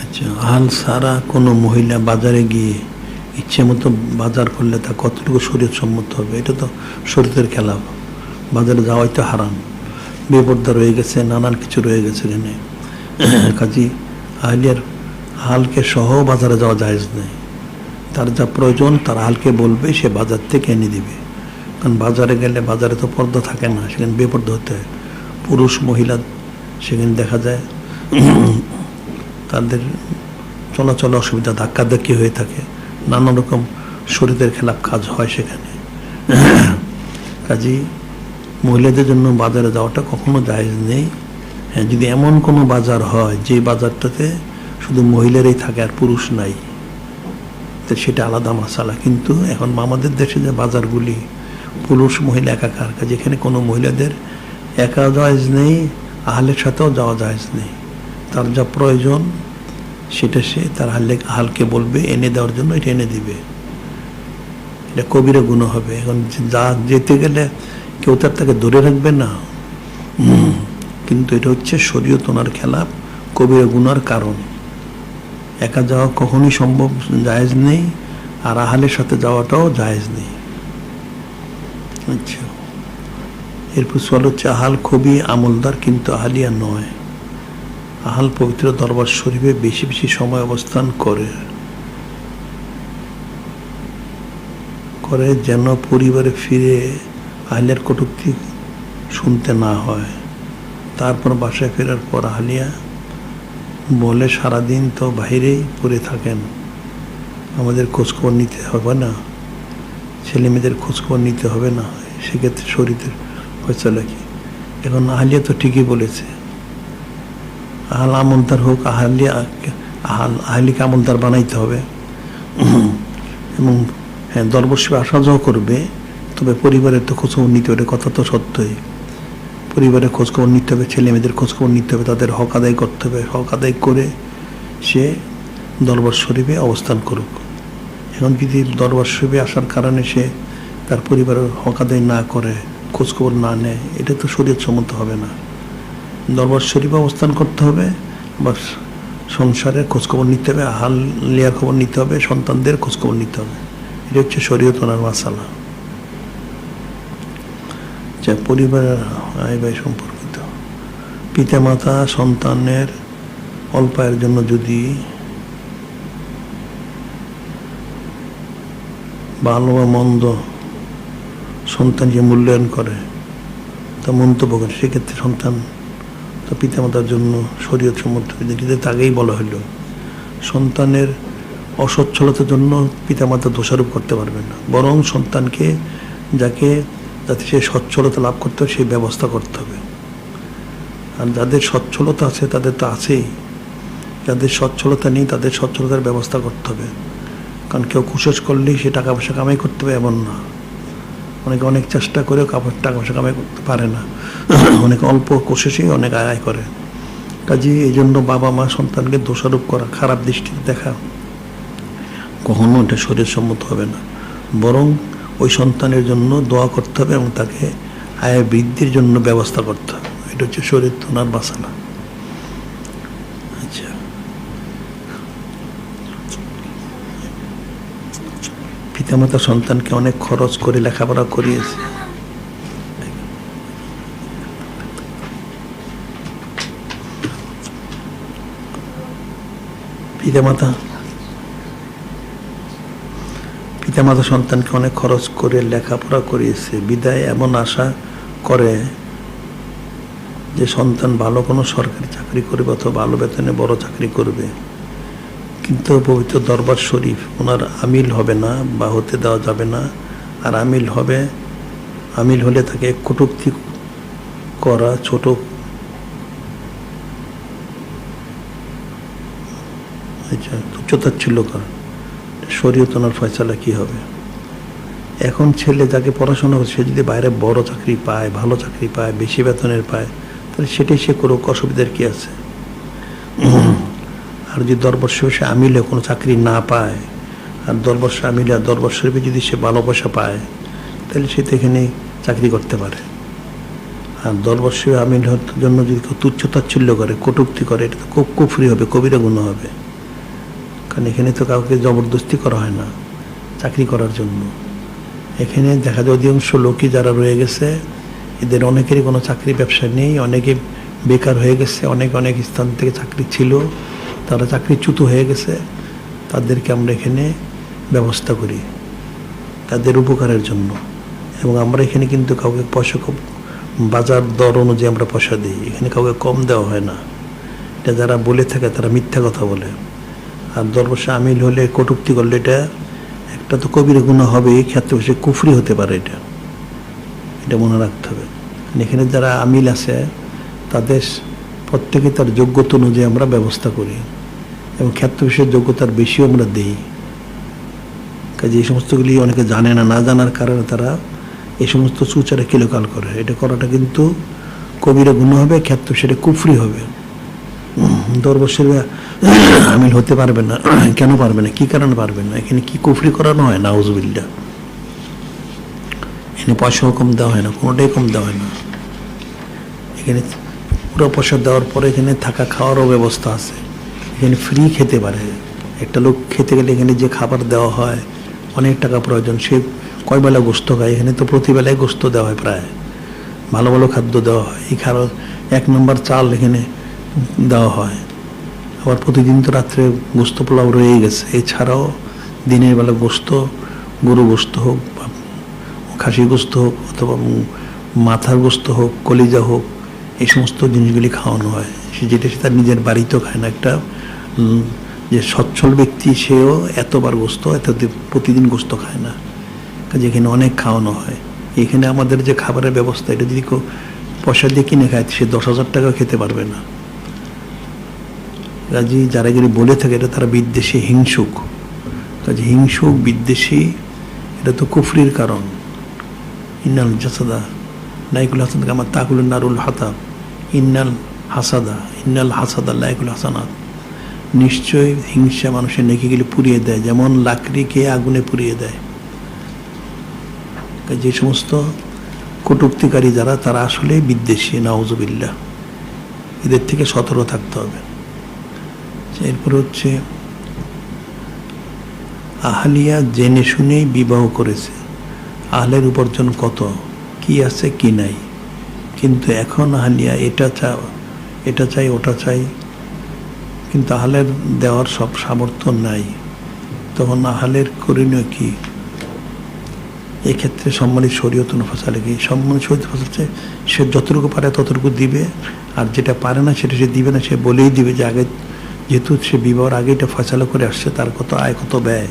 আচ্ছা, হাল ছাড়া কোনো মহিলা বাজারে গিয়ে ইচ্ছে মতো বাজার করলে তা কতটুকু শরীর সম্মত হবে? এটা তো শরীরের খেলা। বাজারে যাওয়াই তো হারাম, বেপর্দা রয়ে গেছে, নানান কিছু রয়ে গেছে এখানে। কাজী আহলিয়ার হালকে সহ বাজারে যাওয়া জায়েজ নেই। তার যা প্রয়োজন তার হালকে বলবে, সে বাজার থেকে এনে দিবে। কারণ বাজারে গেলে বাজারে তো পর্দা থাকে না, সেখানে বেপর্দা হতে হয়। পুরুষ মহিলা সেখানে দেখা যায় তাদের চলাচলে অসুবিধা, ধাক্কাধাক্কি হয়ে থাকে, নানা রকম শরীরের খেলাপ কাজ হয় সেখানে। কাজেই মহিলাদের জন্য বাজারে যাওয়াটা কখনো জায়েজ নেই। হ্যাঁ, যদি এমন কোনো বাজার হয় যে বাজারটাতে শুধু মহিলারাই থাকে আর পুরুষ নাই, তো সেটা আলাদা মাসালা। কিন্তু এখন আমাদের দেশে যে বাজারগুলি পুরুষ মহিলা একাকার, কাজে এখানে কোনো মহিলাদের একা জায়েজ নেই, আহলের সাথেও যাওয়া জায়েজ নেই। তার যা প্রয়োজন সেটা সে তার হালকে বলবে এনে দেওয়ার জন্য, এটা এনে দিবে। এটা কবিরা গুনাহ হবে। এখন যা যেতে গেলে কেউ তার তাকে ধরে রাখবে না, কিন্তু এটা হচ্ছে শরীয়ত ওনার খেলাফ, কবিরা গুনার কারণ। একা যাওয়া কখনোই সম্ভব জায়েজ নেই, আর আহলের সাথে যাওয়াটাও জায়েজ নেই। আচ্ছা, এরপর সওয়াল হচ্ছে আহাল খুবই আমলদার কিন্তু আহলিয়া নয়। আহাল পবিত্র দরবার শরীফে বেশি বেশি সময় অবস্থান করে যেন পরিবারে ফিরে আহলিয়ার কটূক্তি শুনতে না হয়। তারপর বাসায় ফেরার পর আহলিয়া বলে, সারাদিন তো বাইরেই পড়ে থাকেন, আমাদের খোঁজখবর নিতে হবে না, ছেলে মেয়েদের খোঁজখবর নিতে হবে না, সেক্ষেত্রে শরীরের ফয়সালা কি? এখন আহলিয়া তো ঠিকই বলেছে, আহাল আমলদার হোক, আহলিকে আমলদার বানাইতে হবে। এবং হ্যাঁ, দরবার শরীফে আসা যাওয়া করবে, তবে পরিবারের তো খোঁজখবর নিতে হবে, কথা তো সত্যই। পরিবারের খোঁজখবর নিতে হবে, ছেলে মেয়েদের খোঁজখবর নিতে হবে, তাদের হক আদায় করতে হবে। হক আদায় করে সে দরবার শরীফে অবস্থান করুক। এখন যদি দরবার শরীফে আসার কারণে সে তার পরিবারের হক আদায় না করে, খোঁজখবর না নেয়, এটা তো শরীয়ত সম্মত হবে না। দরবার শরীফে অবস্থান করতে হবে, বা সংসারের খোঁজখবর নিতে হবে, আহলিয়ার খবর নিতে হবে, সন্তানদের খোঁজখবর নিতে হবে। এটা হচ্ছে শরীয়ত ওনার মাসালা। যা পরিবারের আয় ব্যয় সম্পর্কিত, পিতামাতা সন্তানের অল্প আয়ের জন্য যদি ভালো বা মন্দ সন্তানকে মূল্যায়ন করে, তা মন্তব্য করে, সেক্ষেত্রে সন্তান তো পিতামাতার জন্য শরীয়ত সম্মত বিধিতে আগেই বলা হলো সন্তানের অসচ্ছলতার জন্য পিতামাতা দোষারোপ করতে পারবে না, বরং সন্তানকে যাতে সে সচ্ছলতা লাভ করতে হবে সেই ব্যবস্থা করতে হবে। আর যাদের সচ্ছলতা আছে তাদের তো আছেই, যাদের সচ্ছলতা নেই তাদের সচ্ছলতার ব্যবস্থা করতে হবে। কারণ কেউ কোশিশ করলেই সে টাকা পয়সা কামাই করতে হবে এমন না, অনেকে অনেক চেষ্টা করেও টাকা পয়সা কামাই করতে পারে না, অনেকে অল্প কোশিশেই অনেক আয় করে। কাজেই এই জন্য বাবা মা সন্তানকে দোষারোপ করা, খারাপ দৃষ্টিতে দেখা কখনো এটা শরীয়তসম্মত হবে না, বরং ওই সন্তানের জন্য দোয়া করতে হবে এবং তাকে আয় বৃদ্ধির জন্য ব্যবস্থা করতে হবে। এটা হচ্ছে শরীয়ত ওনার মাসালা। আচ্ছা, পিতামাতা সন্তানকে অনেক খরচ করে লেখাপড়া করিয়েছে, পিতামাতা সন্তানকে অনেক খরচ করে লেখাপড়া করিয়েছে বিদায় এমন আশা করে যে সন্তান ভালো কোনো সরকারি চাকরি করবে অথবা ভালো বেতনে বড় চাকরি করবে, কিন্তু পবিত্র দরবার শরীফ ওনার আমিল হবে না বা হতে দেওয়া যাবে না। আর আমিল হলে তাকে কটূক্তি করা, ছোট তুচ্ছতাচ্ছিল্য করা, শরীয়ত ওনার ফয়সালা কি হবে? এখন ছেলে যাকে পড়াশোনা করে সে যদি বাইরে বড় চাকরি পায়, ভালো চাকরি পায়, বেশি বেতনের পায়, তাহলে সেটাই সে করুক, অসুবিধার কি আছে? আর যদি দরবার শরীফে আমিলে কোনো চাকরি না পায় আর দরবার আমিলে আর দরবার শরীফে যদি সে ভালো পয়সা পায় তাহলে সে তো এখানে চাকরি করতে পারে। আর দরবার শরীফে আমিল হওয়ার জন্য যদি কেউ তুচ্ছতাচ্ছিল্য করে, কটূক্তি করে, এটা তো খুব কুফরি হবে, কবিরা গুনাহ হবে। কারণ এখানে তো কাউকে জবরদস্তি করা হয় না চাকরি করার জন্য। এখানে দেখা যায় অধিকাংশ লোকই যারা রয়ে গেছে এদের অনেকেরই কোনো চাকরি ব্যবসা নেই, অনেকে বেকার হয়ে গেছে, অনেক স্থান থেকে চাকরি ছিল, তারা চাকরিচ্যুত হয়ে গেছে, তাদেরকে আমরা এখানে ব্যবস্থা করি তাদের উপকারের জন্য। এবং আমরা এখানে কিন্তু কাউকে পয়সা খুব বাজার দর অনুযায়ী আমরা পয়সা দিই, এখানে কাউকে কম দেওয়া হয় না। এটা যারা বলে থাকে তারা মিথ্যা কথা বলে। আর দরবার আমিল হলে কটূক্তি করলে এটা একটা তো কবিরা গুনাহ হবে, এই ক্ষেত্রে সে কুফরি হতে পারে, এটা মনে রাখতে হবে। এখানে যারা আমিল আছে তাদের প্রত্যেকে তার যোগ্যতা অনুযায়ী আমরা ব্যবস্থা করি এবং ক্ষেত্র বিশেষ যোগ্যতার বেশিও আমরা দিই। কাজে এই সমস্তগুলি অনেকে জানে না, না জানার কারণে তারা এই সমস্ত সুচারে কিলোকাল করে। এটা করাটা কিন্তু কবিরা গুনাহ হবে, ক্ষেত্র সেটা কুফরি হবে। দরবার শরীফে আমিল হতে পারবে না, কেন পারবে না, কি কারণে পারবে না? এখানে কি কুফরি করানো হয়? নাউজুবিল্লাহ। এখানে পয়সাও কম দেওয়া হয় না, কোনোটাই কম দেওয়া হয় না। এখানে পুরো পয়সা দেওয়ার পরে এখানে থাকা খাওয়ারও ব্যবস্থা আছে, এখানে ফ্রি খেতে পারে। একটা লোক খেতে গেলে এখানে যে খাবার দেওয়া হয় অনেক টাকা প্রয়োজন, সে কয় বেলা গোস্ত খায়, এখানে তো প্রতিবেলায় গোস্ত দেওয়া হয়, প্রায় ভালো ভালো খাদ্য দেওয়া হয়। এই খাবার 1 নম্বর চাল এখানে দেওয়া হয়। আবার প্রতিদিন তো রাত্রে গোস্ত পোলাও রয়েই গেছে। এছাড়াও দিনের বেলা গোস্ত, গরু গোস্ত হোক, খাসি গোস্ত হোক, অথবা মাথার গোস্ত হোক, কলিজা হোক, এই সমস্ত জিনিসগুলি খাওয়ানো হয়। যেটা সে তার নিজের বাড়িতেও খায় না। একটা যে সচ্ছল ব্যক্তি সেও এতবার গোস্ত প্রতিদিন গোস্ত খায় না, কাজে এখানে অনেক খাওয়ানো হয়। এখানে আমাদের যে খাবারের ব্যবস্থা, এটা যদি কেউ পয়সা দিয়ে কিনে খায় সে 10,000 টাকাও খেতে পারবে না। কাজে যারা এগুলি বলে থাকে এটা তারা বিদ্বেষী, হিংসুক। কাজে হিংসুক, বিদ্বেষী, এটা তো কুফরির কারণ। ইন্নাল জাসাদা লাইকুল হাসান কামা তাকুল নারুল হাতাব ইন্নাল হাসাদা লাইকুল হাসানাত। নিশ্চয় হিংসা মানুষের নেকিগুলি পুড়িয়ে দেয়, যেমন লাকড়িকে আগুনে পুড়িয়ে দেয়। যে সমস্ত কটূক্তিকারী যারা, তারা আসলে বিদ্বেষী, নাউজুবিল্লাহ। এদের থেকে সতর্ক থাকতে হবে। এরপর হচ্ছে আহলিয়া জেনে শুনেই বিবাহ করেছে, আহলের উপার্জন কত, কি আছে কি নাই, কিন্তু এখন আহলিয়া এটা চাই ওটা চাই, কিন্তু আহলের দেওয়ার সব সামর্থ্য নাই, তখন আহলের করণীয় কি? এই ক্ষেত্রে সম্মানিত শরীয়ত ফয়সালা কি? সম্মানিত শরীয়ত ফয়সালা হচ্ছে সে যতটুকু পারে ততটুকু দিবে, আর যেটা পারে না সেটা সে দিবে না, সে বলেই দিবে যে আগে যেহেতু সে বিবাহের আগে এটা ফয়সালা করে আসছে, তার কত আয় কত ব্যয়,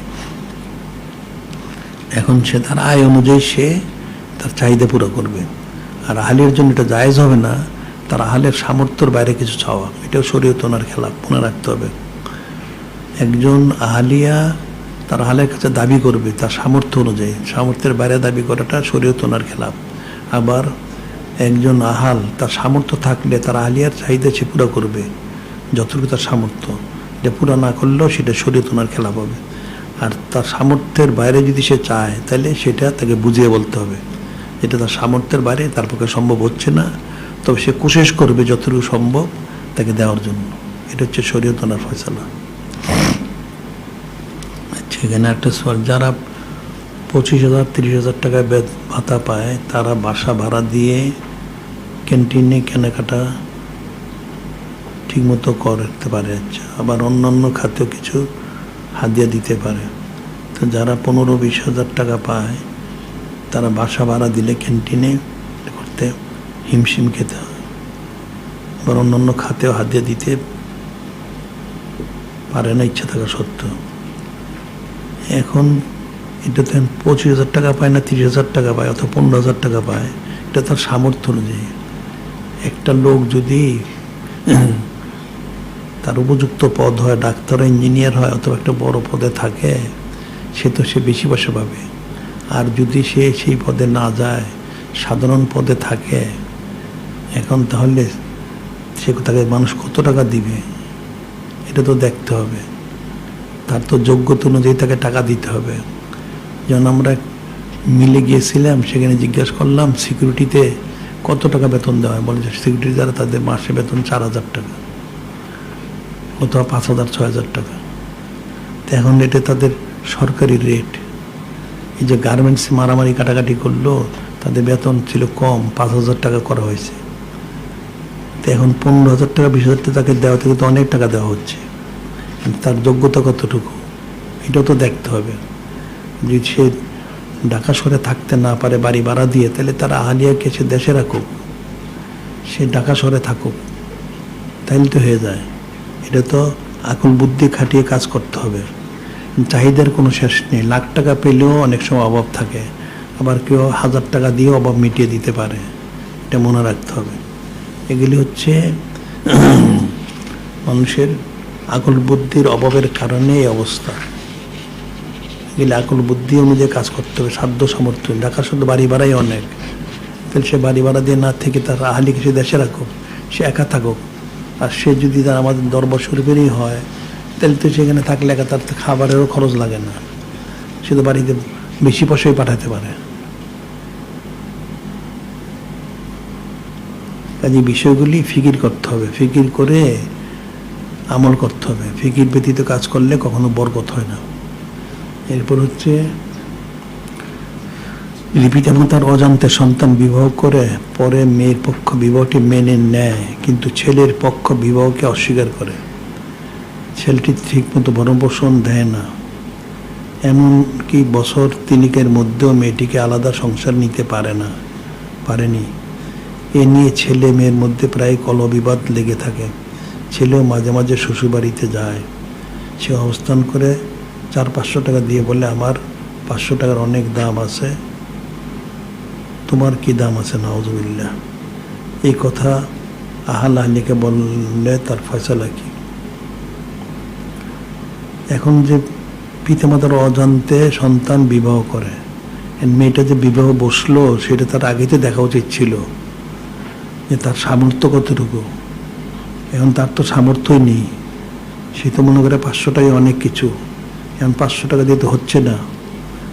এখন সে তার আয় অনুযায়ী সে তার চাহিদা পুরো করবে। আর আহালের জন্য এটা জায়েজ হবে না তার আহালের সামর্থ্যের বাইরে কিছু চাওয়া, এটাও শরীয়ত ওনার খেলাফ, মনে রাখতে হবে। একজন আহালিয়া তার আহালের কাছে দাবি করবে তার সামর্থ্য অনুযায়ী, সামর্থ্যের বাইরে দাবি করাটা শরীয়ত ওনার খেলাফ। আবার একজন আহাল তার সামর্থ্য থাকলে তার আহালিয়ার চাহিদা সে পুরো করবে যতটুকু তার সামর্থ্য, এটা পুরো না করলেও সেটা শরীয়ত ওনার খেলাফ হবে। আর তার সামর্থ্যের বাইরে যদি সে চায় তাহলে সেটা তাকে বুঝিয়ে বলতে হবে, যেটা তার সামর্থ্যের বাইরে, তার পক্ষে সম্ভব হচ্ছে না, তবে সে কোশিশ করবে যতটুকু সম্ভব তাকে দেওয়ার জন্য। এটা হচ্ছে শরীয়ত ওনার ফয়সালা। আচ্ছা, এখানে একটা সওয়াল, যারা 25,000 30,000 টাকা ভাতা পায় তারা বাসা ভাড়া দিয়ে ক্যান্টিনে কেনাকাটা ঠিকমতো করতে পারে, আচ্ছা, আবার অন্যান্য খাতেও কিছু হাদিয়া দিতে পারে। তো যারা 15-20,000 টাকা পায় তারা বাসা ভাড়া দিলে ক্যান্টিনে করতে হিমশিম খেতে হয়, আবার অন্যান্য খাতেও হাদিয়া দিতে পারে না ইচ্ছা থাকা সত্ত্বেও। এখন এটা তো 25,000 টাকা পায় না 30,000 টাকা পায় অথবা 15,000 টাকা পায়, এটা তার সামর্থ্য অনুযায়ী। একটা লোক যদি তার উপযুক্ত পদ হয়, ডাক্তার ইঞ্জিনিয়ার হয় অথবা একটা বড় পদে থাকে, সে তো সে বেশি পয়সা পাবে। আর যদি সে সেই পদে না যায়, সাধারণ পদে থাকে, এখন তাহলে সে তাকে মানুষ কত টাকা দিবে এটা তো দেখতে হবে, তার তো যোগ্যতা অনুযায়ী তাকে টাকা দিতে হবে। যেমন আমরা মিলে গিয়েছিলাম, সেখানে জিজ্ঞাসা করলাম সিকিউরিটিতে কত টাকা বেতন দেওয়া হয়, বলে যে সিকিউরিটি যারা তাদের মাসে বেতন 4,000 টাকা অথবা 5,000-6,000 টাকা। তো এখন এটা তাদের সরকারি রেট। এই যে গার্মেন্টসে মারামারি কাটাকাটি করলো, তাদের বেতন ছিল কম, 5,000 টাকা করা হয়েছে। তো এখন 15,000 টাকা 20,000 টাকা তাকে দেওয়া থেকে তো অনেক টাকা দেওয়া হচ্ছে, তার যোগ্যতা কতটুকু এটাও তো দেখতে হবে। যদি সে ঢাকা শহরে থাকতে না পারে বাড়ি ভাড়া দিয়ে, তাহলে তার আহালিয়াকে সে দেশে রাখুক, সে ঢাকা শহরে থাকুক, তাইলে তো হয়ে যায়। এটা তো আকল বুদ্ধি খাটিয়ে কাজ করতে হবে। চাহিদার কোনো শেষ নেই, লাখ টাকা পেলেও অনেক সময় অভাব থাকে, আবার কেউ 1,000 টাকা দিয়েও অভাব মিটিয়ে দিতে পারে, এটা মনে রাখতে হবে। এগুলি হচ্ছে মানুষের আকল বুদ্ধির অভাবের কারণে এই অবস্থা। এগুলি আকল বুদ্ধি অনুযায়ী কাজ করতে হবে, সাধ্য সামর্থ্য। ঢাকার শুধু বাড়ি ভাড়াই অনেক, তাহলে সে বাড়ি ভাড়া দিয়ে না থেকে তার আহালিকে সে দেশে রাখুক, সে একা থাকুক। আর সে যদি তার আমাদের দরবার শরীফেরই হয়, তাহলে তো সেখানে থাকলে একা তার খাবারেরও খরচ লাগে না, সে তো বাড়িতে বেশি পয়সাই পাঠাতে পারে। কাজে বিষয়গুলি ফিকির করতে হবে, ফিকির করে আমল করতে হবে। ফিকির ব্যতীত কাজ করলে কখনো বরকত হয় না। এরপর হচ্ছে পিতামাতার অজান্তে সন্তান বিবাহ করে পরে মেয়ের পক্ষ বিবাহটি মেনে নেয়, কিন্তু ছেলের পক্ষ বিবাহকে অস্বীকার করে। ছেলেটি ঠিকমতো ভরণপোষণ দেয় না, এমনকি বছর তিনিকের মধ্যেও মেয়েটিকে আলাদা সংসার নিতে পারেনি। এ নিয়ে ছেলে মেয়ের মধ্যে প্রায় কলবিবাদ লেগে থাকে। ছেলেও মাঝে মাঝে শ্বশুরবাড়িতে যায়, সে অবস্থান করে 400-500 টাকা দিয়ে বলে, আমার 500 টাকার অনেক দাম আছে, তোমার কি দাম আছে? নাউজুবিল্লাহ। এই কথা আহাল আহলিকে বললে তার ফয়সালা কি? এখন যে পিতামাতার অজান্তে সন্তান বিবাহ করে, মেয়েটা যে বিবাহ বসলো সেটা তার আগেতে দেখা উচিত ছিল, যে তার সামর্থ্য কতটুকু। এখন তার তো সামর্থ্যই নেই, সে তো মনে করে 500 টাকায় অনেক কিছু, এখন 500 টাকা দিয়ে তো হচ্ছে না,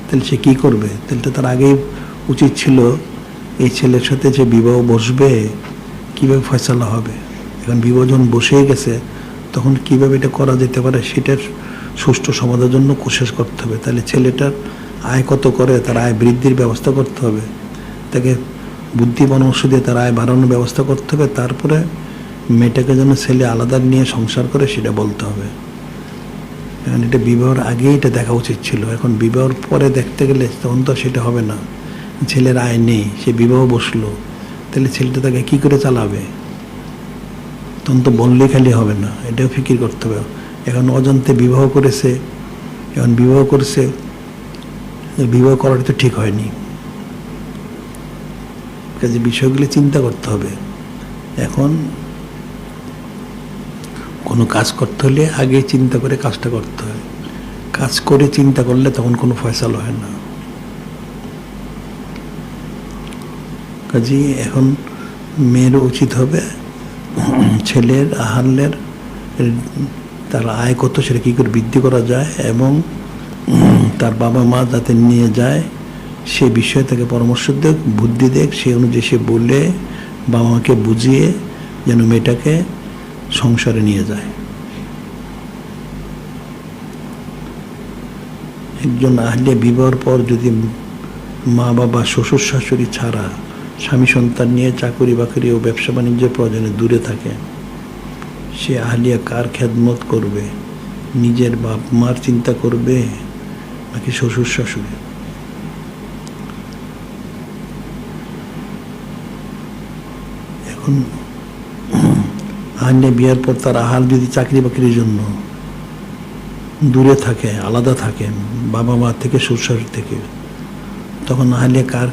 তাহলে সে কী করবে? তাহলে তো তার আগেই উচিত ছিল এই ছেলের সাথে যে বিবাহ বসবে কীভাবে ফয়সালা হবে। এখন বিবাহ যখন বসেই গেছে, তখন কীভাবে এটা করা যেতে পারে সেটার সুষ্ঠু সমাধানের জন্য কোশিশ করতে হবে। তাহলে ছেলেটার আয় কত করে তার আয় বৃদ্ধির ব্যবস্থা করতে হবে, তাকে বুদ্ধি পরামর্শ দিয়ে তার আয় বাড়ানোর ব্যবস্থা করতে হবে। তারপরে মেয়েটাকে যেন ছেলে আলাদা নিয়ে সংসার করে সেটা বলতে হবে। এখন এটা বিবাহের আগেই এটা দেখা উচিত ছিল, এখন বিবাহের পরে দেখতে গেলে তখন তো সেটা হবে না। ছেলের আয় নেই, সে বিবাহ বসলো, তাহলে ছেলেটা তাকে কী করে চালাবে? তখন তো বললেই খালি হবে না, এটাও ফিকির করতে হবে। এখন অজান্তে বিবাহ করেছে, এখন বিবাহ করছে, বিবাহ করাটা তো ঠিক হয়নি, কাজে বিষয়গুলি চিন্তা করতে হবে। এখন কোনো কাজ করতে হলে আগে চিন্তা করে কাজটা করতে হয়, কাজ করে চিন্তা করলে তখন কোনো ফয়সালা হয় না। কাজে এখন মেয়ের উচিত হবে ছেলের আহলের তার আয় কত সেটা কী করে বৃদ্ধি করা যায় এবং তার বাবা মা যাতে নিয়ে যায় সে বিষয়ে তাকে পরামর্শ দেখ, বুদ্ধি দেখ, সে অনুযায়ী সে বলে বাবা মাকে বুঝিয়ে যেন মেয়েটাকে সংসারে নিয়ে যায়। একজন আহলিয়া বিবাহের পর যদি মা বাবা শ্বশুর শাশুড়ি ছাড়া স্বামী সন্তান নিয়ে চাকরি বাকরি ও ব্যবসা বাণিজ্যের প্রয়োজনে দূরে থাকে, সে আহলিয়া কার খেদমত করবে? নিজের বাপ মার চিন্তা করবে নাকি শ্বশুর শাশুড়ি? এখন আহলিয়া বিয়ার পর তার আহাল যদি চাকরি বাকরির জন্য দূরে থাকে, আলাদা থাকে বাবা মা থেকে, শ্বশুর শাশুড়ি থেকে, তখন আহলিয়া কার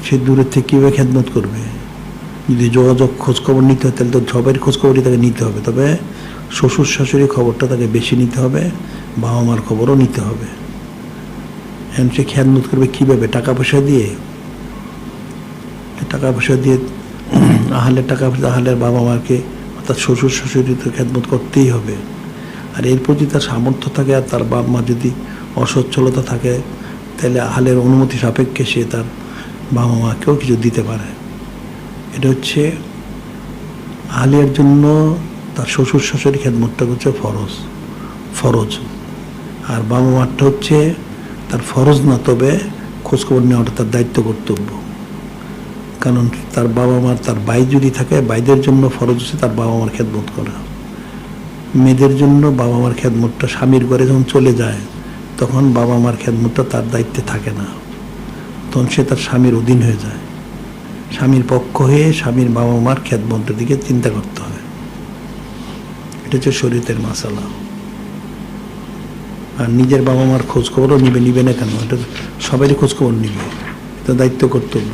সে দূরের থেকে কীভাবে খেদমত করবে? যদি যোগাযোগ খোঁজখবর নিতে হয় তাহলে তো সবাই খোঁজখবরই তাকে নিতে হবে, তবে শ্বশুর শাশুড়ির খবরটা তাকে বেশি নিতে হবে, বাবা মার খবরও নিতে হবে। এখন সে খেদমত করবে কীভাবে? টাকা পয়সা দিয়ে? টাকা পয়সা দিয়ে আহলের টাকা পয়সা আহলের বাবা মাকে অর্থাৎ শ্বশুর শাশুড়ি তো খেদমত করতেই হবে। আর এরপর যদি তার সামর্থ্য থাকে আর তার বাবা মা যদি অসচ্ছলতা থাকে তাহলে আহলের অনুমতি সাপেক্ষে সে তার বাবা মাকেও কিছু দিতে পারে। এটা হচ্ছে আহলিয়ার জন্য তার শ্বশুর শাশুড়ি খেদমতটা হচ্ছে ফরজ, আর বাবা মারটা হচ্ছে তার ফরজ না, তবে খোঁজখবর নেওয়াটা তার দায়িত্ব, কর্তব্য। কারণ তার বাবা মার তার ভাই যদি থাকে, ভাইদের জন্য ফরজ হচ্ছে তার বাবা মার খেদমত করা। মেয়েদের জন্য বাবা মার খেদমতটা স্বামীর ঘরে যখন চলে যায় তখন বাবা মার খেদমতটা তার দায়িত্বে থাকে না, তখন সে তার স্বামীর অধীন হয়ে যায়। স্বামীর পক্ষ হয়ে স্বামীর বাবা মার খেদমতের দিকে চিন্তা করতে হবে। এটা হচ্ছে শরীয়তের মাসালা। আর নিজের বাবা মার খোঁজখবরও নিবে না কেন? এটা সবারই খোঁজখবর নিবে, এটা দায়িত্ব, কর্তব্য।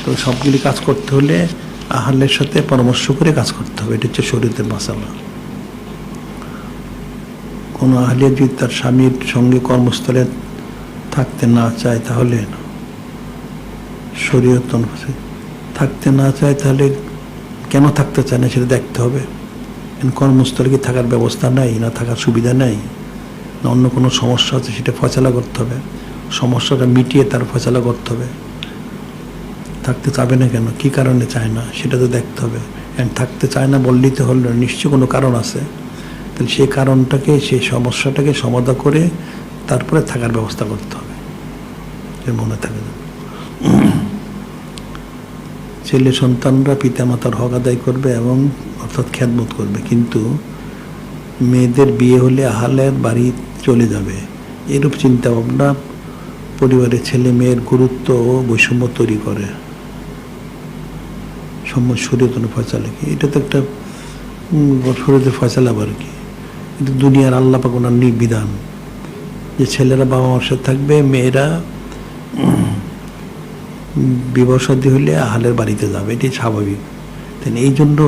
তো সবগুলি কাজ করতে হলে আহলের সাথে পরামর্শ করে কাজ করতে হবে, এটা হচ্ছে শরীয়তের মাসালা। কোনো আহলিয়া যদি তার স্বামীর সঙ্গে কর্মস্থলে থাকতে না চায় তাহলে শরীয়ত অনুযায়ী থাকতে না চায়, তাহলে কেন থাকতে চায় না সেটা দেখতে হবে। কর্মস্থলে কি থাকার ব্যবস্থা নাই, না থাকার সুবিধা নেই, না অন্য কোনো সমস্যা আছে, সেটা ফয়সালা করতে হবে। সমস্যাটা মিটিয়ে তার ফয়সালা করতে হবে। থাকতে চাবে না কেন, কী কারণে চায় না সেটা তো দেখতে হবে। থাকতে চায় না বললেই তো হলো, নিশ্চয়ই কোনো কারণ আছে। তাহলে সেই কারণটাকে, সেই সমস্যাটাকে সমাধান করে তারপরে থাকার ব্যবস্থা করতে হবে, মনে থাকে। ছেলে সন্তানরা পিতামাতার হক আদায় করবে এবং অর্থাৎ খেদমত করবে, কিন্তু মেয়েদের বিয়ে হলে আহলের বাড়ি চলে যাবে, এরূপ চিন্তা ভাবনা পরিবারের ছেলে মেয়ের গুরুত্ব ও বৈষম্য তৈরি করে। শরীয়ত ফয়সালা কি? এটা তো একটা শরীয়তের ফয়সালা আর কি, কিন্তু দুনিয়ার আল্লাহ পাক ওনার বিধান যে ছেলেরা বাবা মার সাথে থাকবে, মেয়েরা বিবাহ শাদী হলে আহলের বাড়িতে যাবে, এটাই স্বাভাবিক। তাই এই জন্য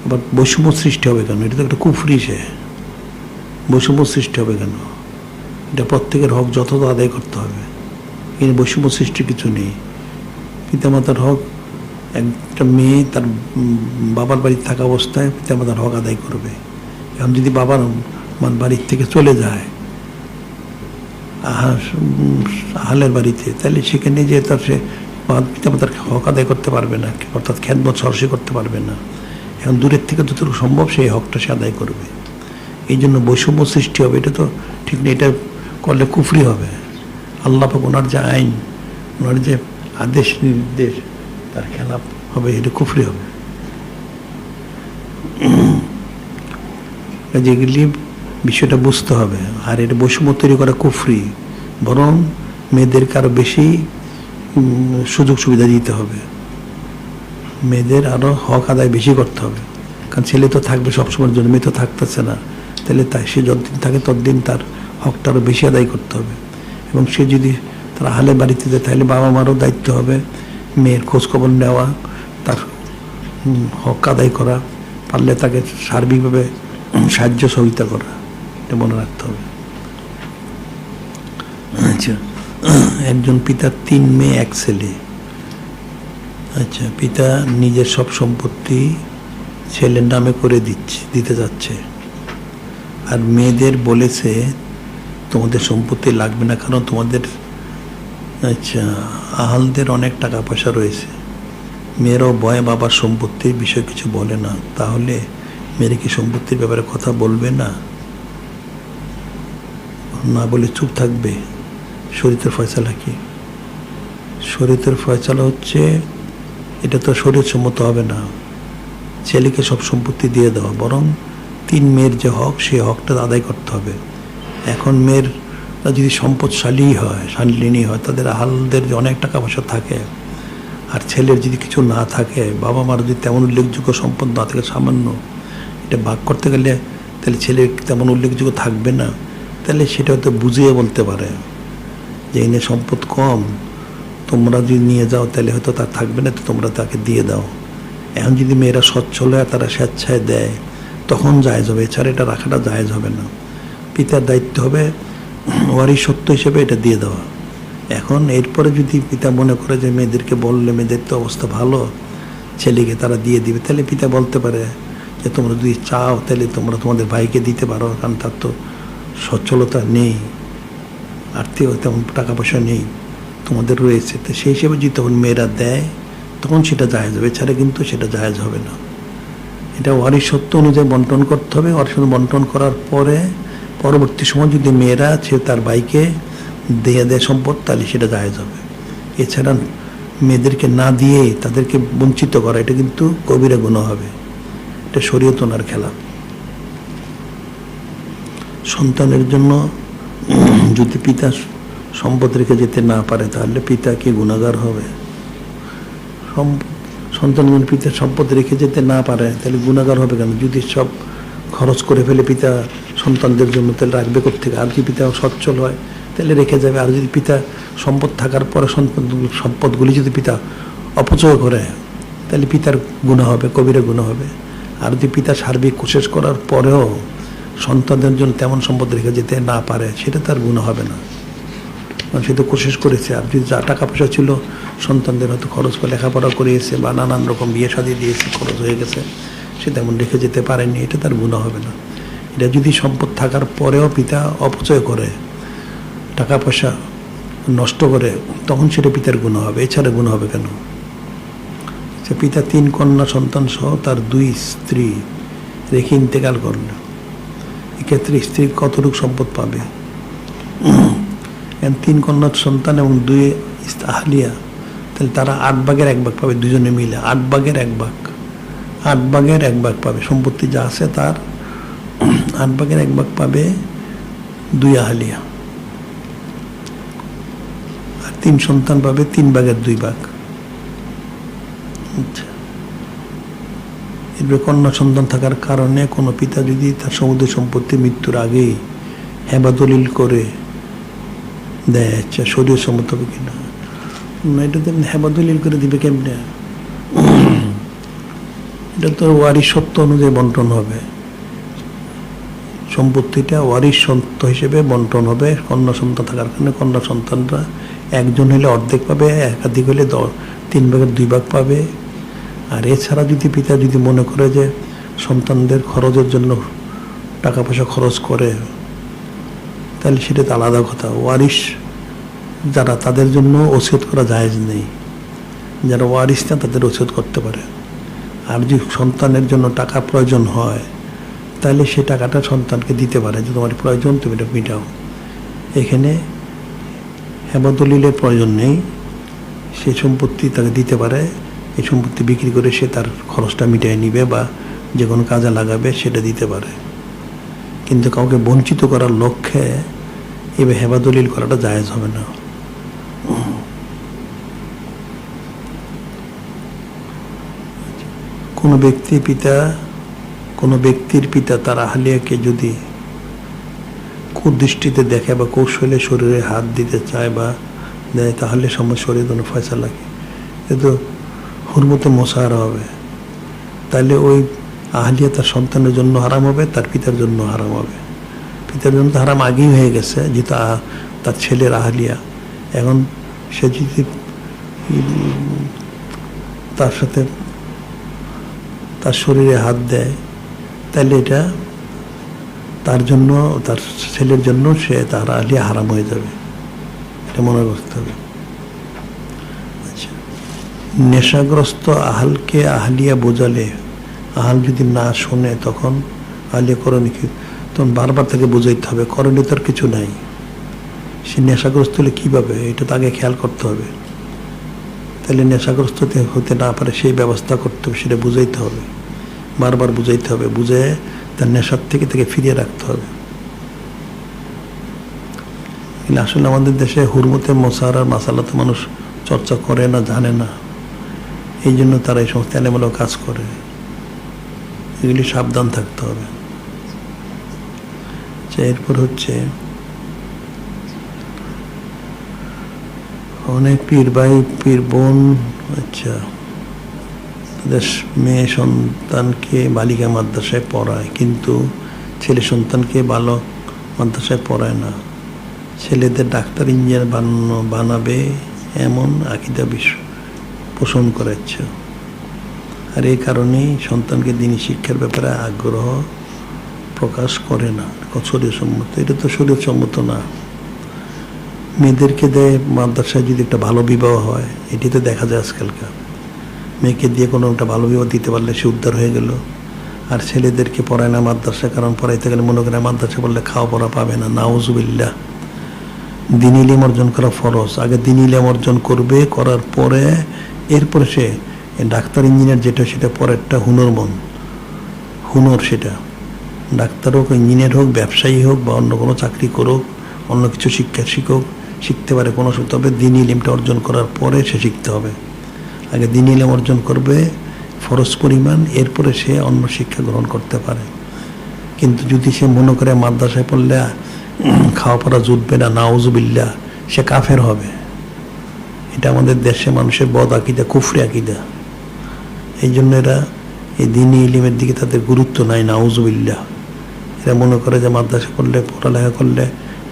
আবার বৈষম্য সৃষ্টি হবে কেন? এটা তো একটা কুফরি, সে বৈষম্য সৃষ্টি হবে কেন? এটা প্রত্যেকের হক যথাযথ আদায় করতে হবে, কিন্তু বৈষম্য সৃষ্টির কিছু নেই। পিতামাতার হক, একটা মেয়ে তার বাবার বাড়িতে থাকা অবস্থায় পিতামাতার হক আদায় করবে। এখন যদি বাবার বাড়ির থেকে চলে যায় আহলের বাড়িতে, তাহলে সেখানে যে তার সে পিতামাতার হক আদায় করতে পারবে না, অর্থাৎ খেদমত সরাসরি করতে পারবে না। এখন দূরের থেকে যতটুকু সম্ভব সেই হকটা সে আদায় করবে। এই জন্য বৈষম্য সৃষ্টি হবে, এটা তো ঠিক নেই। এটা করলে কুফরি হবে। আল্লাহ পাক ওনার যে আইন, ওনার যে আদেশ নির্দেশ, তার খেলাপ হবে, এটা কুফরি হবে। যেগুলি বিষয়টা বুঝতে হবে। আর এর বৈষম্য তৈরি করা কুফরি, বরং মেয়েদেরকে আরও বেশি সুযোগ সুবিধা দিতে হবে, মেয়েদের আরও হক আদায় বেশি করতে হবে। কারণ ছেলে তো থাকবে সবসময়ের জন্য, মেয়ে তো থাকতেছে না, তাহলে তাই সে যতদিন থাকে ততদিন তার হকটা আরও বেশি আদায় করতে হবে। এবং সে যদি তার আহলে বাড়িতে যায় তাহলে বাবা মারও দায়িত্ব হবে মেয়ের খোঁজখবর নেওয়া, তার হক আদায় করা, পারলে তাকে সার্বিকভাবে সাহায্য সহযোগিতা করা, এটা মনে রাখতে হবে। আচ্ছা, একজন পিতার 3 মেয়ে 1 ছেলে। আচ্ছা, পিতা নিজের সব সম্পত্তি ছেলের নামে করে দিতে যাচ্ছে, আর মেয়েদের বলেছে তোমাদের সম্পত্তি লাগবে না, কারণ তোমাদের আচ্ছা আহালদের অনেক টাকা পয়সা রয়েছে। মেয়েরাও ভয়ে বাবার সম্পত্তির বিষয়ে কিছু বলে না, তাহলে মেয়েরা কি সম্পত্তির ব্যাপারে কথা বলবে না? না বলে চুপ থাকবে? শরীয়তের ফয়সালা কি? শরীয়তের ফয়সালা হচ্ছে, এটা তো শরীয়তসম্মত হবে না ছেলেকে সব সম্পত্তি দিয়ে দেওয়া, বরং 3 মেয়ের যে হক সেই হকটা আদায় করতে হবে। এখন মেয়ের যদি সম্পদশালী হয়, শালীনী হয়, তাদের আহালদের যে অনেক টাকা পয়সা থাকে, আর ছেলের যদি কিছু না থাকে, বাবা মার যদি তেমন উল্লেখযোগ্য সম্পদ না থাকে, সামান্য, এটা ভাগ করতে গেলে তাহলে ছেলের তেমন উল্লেখযোগ্য থাকবে না। তাহলে সেটা হয়তো বুঝিয়ে বলতে পারে যে এনে সম্পদ কম, তোমরা যদি নিয়ে যাও তাহলে হয়তো তার থাকবে না, তো তোমরা তাকে দিয়ে দাও। এখন যদি মেয়েরা সচ্ছল হয়, তারা স্বেচ্ছায় দেয়, তখন জায়েজ হবে, এছাড়া এটা রাখাটা জায়েজ হবে না। পিতার দায়িত্ব হবে ওয়ারিশ সত্য হিসেবে এটা দিয়ে দেওয়া। এখন এরপরে যদি পিতা মনে করে যে মেয়েদেরকে বললে মেয়েদের তো অবস্থা ভালো, ছেলেকে তারা দিয়ে দিবে, তাহলে পিতা বলতে পারে যে তোমরা যদি চাও তাহলে তোমরা তোমাদের ভাইকে দিতে পারো, কারণ তার তো সচ্ছলতা নেই, আর্থিক তেমন টাকা পয়সা নেই, তোমাদের রয়েছে। তো সেই হিসেবে যদি তখন মেয়েরা দেয় তখন সেটা জায়েজ হবে, এছাড়া কিন্তু সেটা জায়েজ হবে না। এটা ওয়ারিশ সত্য অনুযায়ী বন্টন করতে হবে। ওয়ারিশ সত্য বন্টন করার পরে পরবর্তী সময় যদি মেয়েরা তার ভাইকে দিয়ে দেয় সম্পদ, তাহলে সেটা জায়েজ হবে। এছাড়া মেয়েদেরকে না দিয়ে তাদেরকে বঞ্চিত করা, এটা কিন্তু কবিরা গুনাহ হবে, এটা শরীয়ত ওনার খেলা। সন্তানের জন্য যদি পিতা সম্পদ রেখে যেতে না পারে, তাহলে পিতা কি গুনাহগার হবে? সন্তান যখন পিতার সম্পদ রেখে যেতে না পারে তাহলে গুনাহগার হবে কেন? যদি সব খরচ করে ফেলে পিতা সন্তানদের জন্য, তাহলে রাখবে কোত্থেকে? আর যদি পিতা সচ্ছল হয় তাহলে রেখে যাবে। আর যদি পিতা সম্পদ থাকার পরে সম্পদগুলি যদি পিতা অপচয় করে, তাহলে পিতার গুনাহ হবে, কবিরা গুনাহ হবে। আর যদি পিতা সার্বিক কোশিশ করার পরেও সন্তানদের জন্য তেমন সম্পদ রেখে যেতে না পারে, সেটা তার গুনাহ হবে না, কারণ সে তো কোশিশ করেছে। আর যদি যা টাকা পয়সা ছিল সন্তানদের হয়তো খরচ করে লেখাপড়া করিয়েছে বা নানান রকম বিয়ে শাদী দিয়েছে, খরচ হয়ে গেছে, সে তেমন রেখে যেতে পারেনি, এটা তার গুনাহ হবে না। এটা যদি সম্পদ থাকার পরেও পিতা অপচয় করে, টাকা পয়সা নষ্ট করে, তখন সেটা পিতার গুনাহ হবে, এছাড়া গুনাহ হবে কেন? সে পিতা 3 কন্যা সন্তান সহ তার 2 স্ত্রী রেখে ইন্তেকাল করল, এক্ষেত্রে স্ত্রী কতটুকু সম্পদ পাবে? 3 কন্যা সন্তান এবং 2 আহলিয়া, তাহলে তারা 8 ভাগের 1 ভাগ পাবে, দুজনে মিলে 8 ভাগের 1 ভাগ, 8 ভাগের 1 ভাগ পাবে। সম্পত্তি যা আছে তার 8 ভাগের 1 ভাগ পাবে 2 আহলিয়া, আর 3 সন্তান পাবে 3 ভাগের 2 ভাগ। আচ্ছা, এরপরে কন্যা সন্তান থাকার কারণে কোনো পিতা যদি তার সমুদ্র সম্পত্তি মৃত্যুর আগেই হেবা দলিল করে দেয়, আচ্ছা শরীয়ত সম্মত হবে কিনা? এটা তো হেবা দলিল করে দিবে কেমনে? এটা তো ওয়ারিশ সত্য অনুযায়ী বন্টন হবে, সম্পত্তিটা ওয়ারিশ সত্য হিসেবে বন্টন হবে। কন্যা সন্তান থাকার কারণে কন্যা সন্তানরা একজন হলে অর্ধেক পাবে, একাধিক হলে 3 ভাগের 2 ভাগ পাবে। আর এছাড়া যদি পিতা যদি মনে করে যে সন্তানদের খরচের জন্য টাকা পয়সা খরচ করে, তাহলে সেটা তো আলাদা কথা। ওয়ারিশ যারা, তাদের জন্য ওসিয়ত করা জায়েজ নেই, যারা ওয়ারিশ না তাদের ওসিয়ত করতে পারে। আর যদি সন্তানের জন্য টাকা প্রয়োজন হয়, তাহলে সে টাকাটা সন্তানকে দিতে পারে যে তোমার প্রয়োজন, তুমি এটা মিটাও। এখানে হেবা দলিলের প্রয়োজন নেই, সে সম্পত্তি তাকে দিতে পারে, এই সম্পত্তি বিক্রি করে সে তার খরচটা মিটিয়ে নিবে বা যে কোনো কাজে লাগাবে সেটা দিতে পারে। কিন্তু কাউকে বঞ্চিত করার লক্ষ্যে এভাবে হেবাদলিল করাটা জায়েজ হবে না। কোনো ব্যক্তির পিতা তার আহলিয়াকে যদি কুদৃষ্টিতে দেখে বা কৌশলে শরীরে হাত দিতে চায় বা দেয়, তাহলে শরীর কোনো ফয়সালা কি কিন্তু হুরমতে মোসাহারা হবে। তাহলে ওই আহলিয়া তার সন্তানের জন্য হারাম হবে, তার পিতার জন্য হারাম হবে। পিতার জন্য তো হারাম আগেই হয়ে গেছে, যেহেতু তার ছেলের আহলিয়া। এখন সে যদি তার সাথে তার শরীরে হাত দেয়, তাহলে এটা তার জন্য, তার ছেলের জন্য সে তার আহলিয়া হারাম হয়ে যাবে, এটা মনে রাখতে হবে। আচ্ছা, নেশাগ্রস্ত আহলকে আহলিয়া বোঝালে আহল যদি না শোনে, তখন আহলিয়া করণীয় কি? তখন বারবার তাকে বোঝাইতে হবে, করণীয় তার কিছু নাই। সে নেশাগ্রস্ত হলে কীভাবে, এটা তো আগে খেয়াল করতে হবে। তাহলে নেশাগ্রস্ত হতে না পারে সেই ব্যবস্থা করতে হবে, সেটা বুঝাইতে হবে, বারবার বুঝাইতে হবে, বুঝে তার নেশার থেকে তাকে ফিরিয়ে রাখতে হবে। কিন্তু আসলে আমাদের দেশে হুরমতে মোসাহারার মাসালা তো মানুষ চর্চা করে না, জানে না, এই জন্য তারা এই সমস্ত এলোমেলো কাজ করে। এগুলি সাবধান থাকতে হবে। আচ্ছা, এরপর হচ্ছে অনেক পীর ভাই পীর বোন আচ্ছা তাদের মেয়ে সন্তানকে বালিকা মাদ্রাসায় পড়ায়, কিন্তু ছেলে সন্তানকে বালক মাদ্রাসায় পড়ায় না। ছেলেদের ডাক্তার ইঞ্জিনিয়ার বানাবে এমন আকীদা পোষণ করেছে, আর এই কারণেই সন্তানকে দিনী শিক্ষার ব্যাপারে আগ্রহ প্রকাশ করে না। শরীয়সম্মত? এটা তো শরীয়সম্মত না। মেয়েদেরকে দেয় মাদ্রাসায়, যদি একটা ভালো বিবাহ হয়, এটি তো দেখা যায় আজকালকার। মেয়েকে দিয়ে কোনো একটা ভালো বিবাহ দিতে পারলে সে উদ্ধার হয়ে গেল। আর ছেলেদেরকে পড়ায় না মাদ্রাসায়, কারণ পড়াইতে গেলে মনে করে মাদ্রাসা পড়লে খাওয়া পড়া পাবে না। নাউজুবিল্লাহ। দ্বীন ইলম অর্জন করা ফরজ। আগে দ্বীন ইলম অর্জন করবে, করার পরে এরপরে সে ডাক্তার ইঞ্জিনিয়ার যেটা, সেটা পরেরটা হুনর। সেটা ডাক্তার হোক, ইঞ্জিনিয়ার হোক, ব্যবসায়ী হোক, বা অন্য কোনো চাকরি করুক, অন্য কিছু শিখতে পারে কোনো। তবে দ্বীন ইলমটা অর্জন করার পরে সে শিখতে হবে। আগে দ্বীন ইলম অর্জন করবে ফরজ পরিমাণ, এরপরে সে অন্য শিক্ষা গ্রহণ করতে পারে। কিন্তু যদি সে মনে করে মাদ্রাসায় পড়লে খাওয়া পড়া জুটবে না, নাউজুবিল্লাহ, সে কাফের হবে। এটা আমাদের দেশে মানুষের বদ আকীদা, কুফরি আকীদা। এই জন্য এরা এই দ্বীনি ইলমের দিকে তাদের গুরুত্ব নাই, নাউজুবিল্লাহ। এরা মনে করে যে মাদ্রাসা পড়লে, পড়ালেখা করলে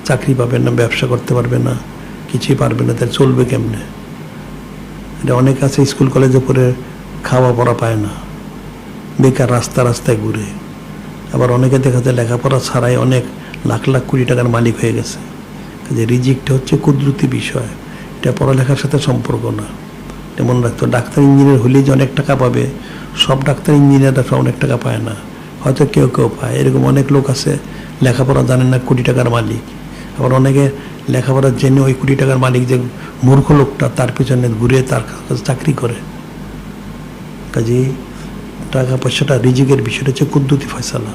চাকরি পাবে না, ব্যবসা করতে পারবে না, কিছুই পারবে না, তাই চলবে কেমনে? এটা অনেক আছে স্কুল কলেজে পড়ে খাওয়া পড়া পায় না, বেকার রাস্তায় ঘুরে। আবার অনেকে দেখা যায় লেখাপড়া ছাড়াই অনেক লাখ লাখ কোটি টাকার মালিক হয়ে গেছে। কাজে রিজিকটা হচ্ছে কুদরতি বিষয়, এটা পড়ালেখার সাথে সম্পর্ক না। এটা মনে রাখতো। ডাক্তার ইঞ্জিনিয়ার হলেই যে অনেক টাকা পাবে, সব ডাক্তার ইঞ্জিনিয়াররা অনেক টাকা পায় না, হয়তো কেউ পায়। এরকম অনেক লোক আছে লেখাপড়া জানেন না, কোটি টাকার মালিক। আবার অনেকে লেখাপড়া জেনে ওই কোটি টাকার মালিক যে মূর্খ লোকটা, তার পিছনে ঘুরে তার কাছে চাকরি করে। কাজেই টাকা পয়সাটা রিজিকের বিষয়টা হচ্ছে কুদরতি ফয়সালা,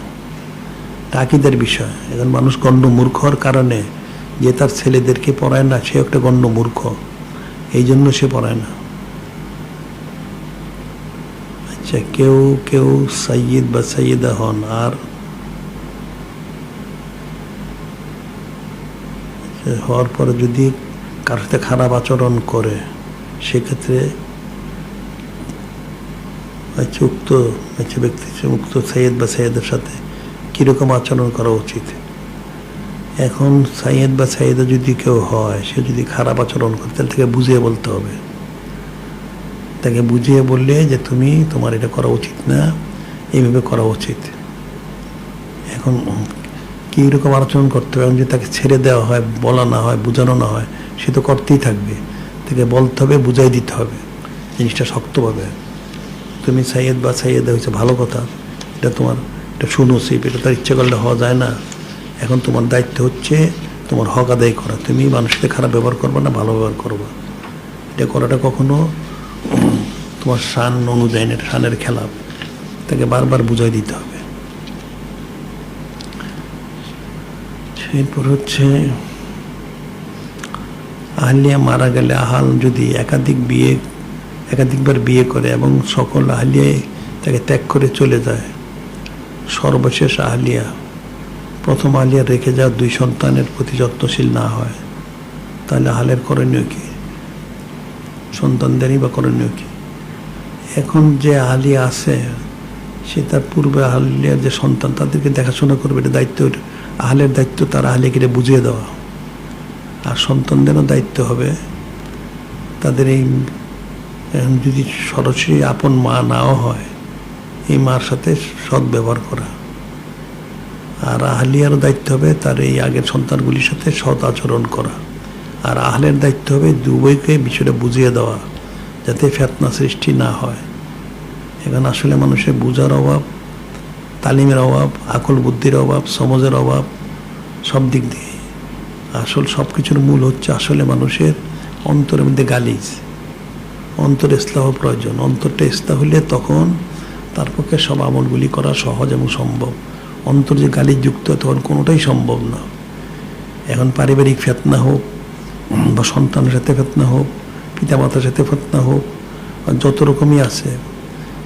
আকীদার বিষয়। এখন মানুষ গণ্য মূর্খ হওয়ার কারণে যে তার ছেলেদেরকে পড়ায় না, সে একটা গণ্য মূর্খ, এই জন্য সে পড়ায় না। আচ্ছা, কেউ সাইয়্যিদ বা সাইয়্যিদা হন, আর হওয়ার পরে যদি কারোর সাথে খারাপ আচরণ করে, সেক্ষেত্রে উক্ত সাইয়্যিদ বা সাইয়্যিদার সাথে কীরকম আচরণ করা উচিত? এখন সাইয়্যিদ বা সাইয়্যিদা যদি কেউ হয়, সে যদি খারাপ আচরণ করে, তাহলে তাকে বুঝিয়ে বলতে হবে। তাকে বুঝিয়ে বললে যে তোমার এটা করা উচিত না, এইভাবে করা উচিত। এখন কীরকম আচরণ করতে হবে? যদি তাকে ছেড়ে দেওয়া হয়, বলা না হয়, বোঝানো না হয়, সে তো করতেই থাকবে। তাকে বলতে হবে, বুঝাই দিতে হবে জিনিসটা শক্তভাবে। তুমি সাইয়্যিদ বা সাইয়্যিদা হয়েছে ভালো কথা, এটা তোমার এটা সুনসিব, এটা তার ইচ্ছে করলে হওয়া যায় না। এখন তোমার দায়িত্ব হচ্ছে তোমার হক আদায় করা। তুমি মানুষের সাথে খারাপ ব্যবহার করবা না, ভালো ব্যবহার করবা। এটা করাটা কখনো তোমার শান অনুযায়ী না, এটা শানের খেলাফ। তাকে বারবার বুঝাই দিতে হবে। এরপর হচ্ছে আহলিয়া মারা গেলে আহাল যদি একাধিকবার বিয়ে করে এবং সকল আহলিয়ায় তাকে ত্যাগ করে চলে যায়, সর্বশেষ আহলিয়া প্রথম আহলিয়া রেখে যাওয়া 2 সন্তানের প্রতি যত্নশীল না হয়, তাহলে আহলের করণীয় কি? সন্তানদেরই বা করণীয় কি? এখন যে আহলিয়া আছে সে তার পূর্বে আহলিয়ার যে সন্তান তাদেরকে দেখাশোনা করবে, এটা দায়িত্ব, আহলের দায়িত্ব তার আহলিয়াকে বুঝিয়ে দেওয়া। আর সন্তানদেরও দায়িত্ব হবে তাদের এই যদি সরাসরি আপন মা নাও হয় এই মার সাথে সৎ ব্যবহার করা। আর আহলিয়ারও দায়িত্ব হবে তার এই আগের সন্তানগুলির সাথে সৎ আচরণ করা। আর আহলের দায়িত্ব হবে দুবইকে বিষয়টা বুঝিয়ে দেওয়া যাতে ফিতনা সৃষ্টি না হয়। এখন আসলে মানুষের বুঝার অভাব, তালিমের অভাব, আকল বুদ্ধির অভাব, সমাজের অভাব, সব দিক দিয়ে আসল সব কিছুর মূল হচ্ছে আসলে মানুষের অন্তরের মধ্যে গালিজ। অন্তর ইসলাহ প্রয়োজন। অন্তরটা ইসলাহ হলে তখন তার পক্ষে সব আমলগুলি করা সহজ এবং সম্ভব। অন্তর যে গালিজ যুক্ত তখন কোনোটাই সম্ভব না। এখন পারিবারিক ফিতনা হোক বা সন্তানের সাথে ফিতনা হোক, পিতামাতার সাথে ফিতনা হোক, যত রকমই আছে,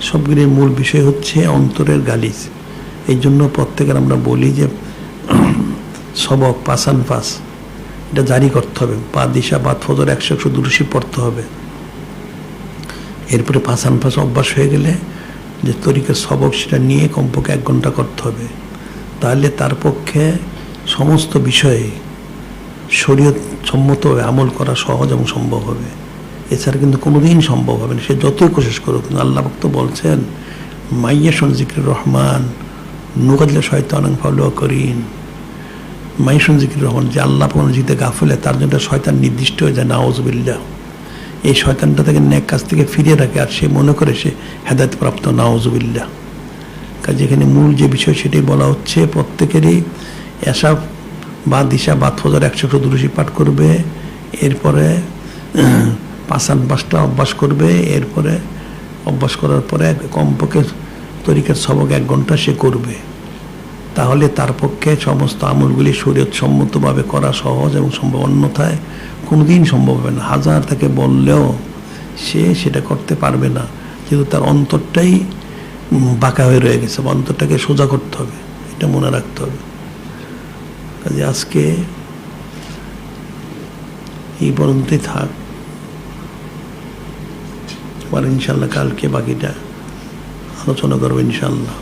সবগুলির মূল বিষয় হচ্ছে অন্তরের গালিজ। এই জন্য প্রত্যেকের আমরা বলি যে সবক পাসান পাস এটা জারি করতে হবে। দিশা বাদ ফজর 100 দুরুশি পড়তে হবে। এরপরে পাসান পাস অভ্যাস হয়ে গেলে যে তরিকের সবক সেটা নিয়ে কমপক্ষে 1 ঘন্টা করতে হবে। তাহলে তার পক্ষে সমস্ত বিষয়ে শরীয়ত সম্মতভাবে আমল করা সহজ এবং সম্ভব হবে। এছাড়া কিন্তু কোনোদিন সম্ভব হবে না, সে যতই কোশিশ করুক। কিন্তু আল্লাহ পাক তো বলছেন মাইয়াশুন জিকির রহমান নুকাদিল শয়তান ফাউলা করিন। মাইয়াশুন জিকির রহমান যে আল্লাহ পাক জিতে গাফলে তার জন্য শয়তান নির্দিষ্ট হয়ে যায়, নাউজুবিল্লাহ। এই শয়তানটা তাকে নেক কাজ থেকে ফিরিয়ে রাখে আর সে মনে করে সে হেদায়েত প্রাপ্ত, নাউজুবিল্লাহ। কাজে এখানে মূল যে বিষয় সেটাই বলা হচ্ছে প্রত্যেকেরই এসা বা দিশা বাদ ফজর 100 দুরুশি পাঠ করবে, এরপরে পাঁচান পাঁচটা অভ্যাস করবে, এরপরে অভ্যাস করার পরে কমপক্ষে তরিকার সবক 1 ঘন্টা সে করবে। তাহলে তার পক্ষে সমস্ত আমলগুলি শরীয়ত সম্মতভাবে করা সহজ এবং সম্ভব। অন্যথায় কোনোদিন সম্ভব হবে না। হাজার তাকে বললেও সে সেটা করতে পারবে না, যেহেতু তার অন্তরটাই বাঁকা হয়ে রয়ে গেছে। অন্তরটাকে সোজা করতে হবে, এটা মনে রাখতে হবে। কাজে আজকে এই পর্যন্তই থাক, আর ইনশাল্লাহ কালকে বাকিটা আলোচনা করবো ইনশাল্লাহ।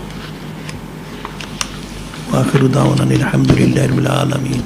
আখিরু দাওয়ানা আলহামদুলিল্লাহি রাব্বিল আলামিন।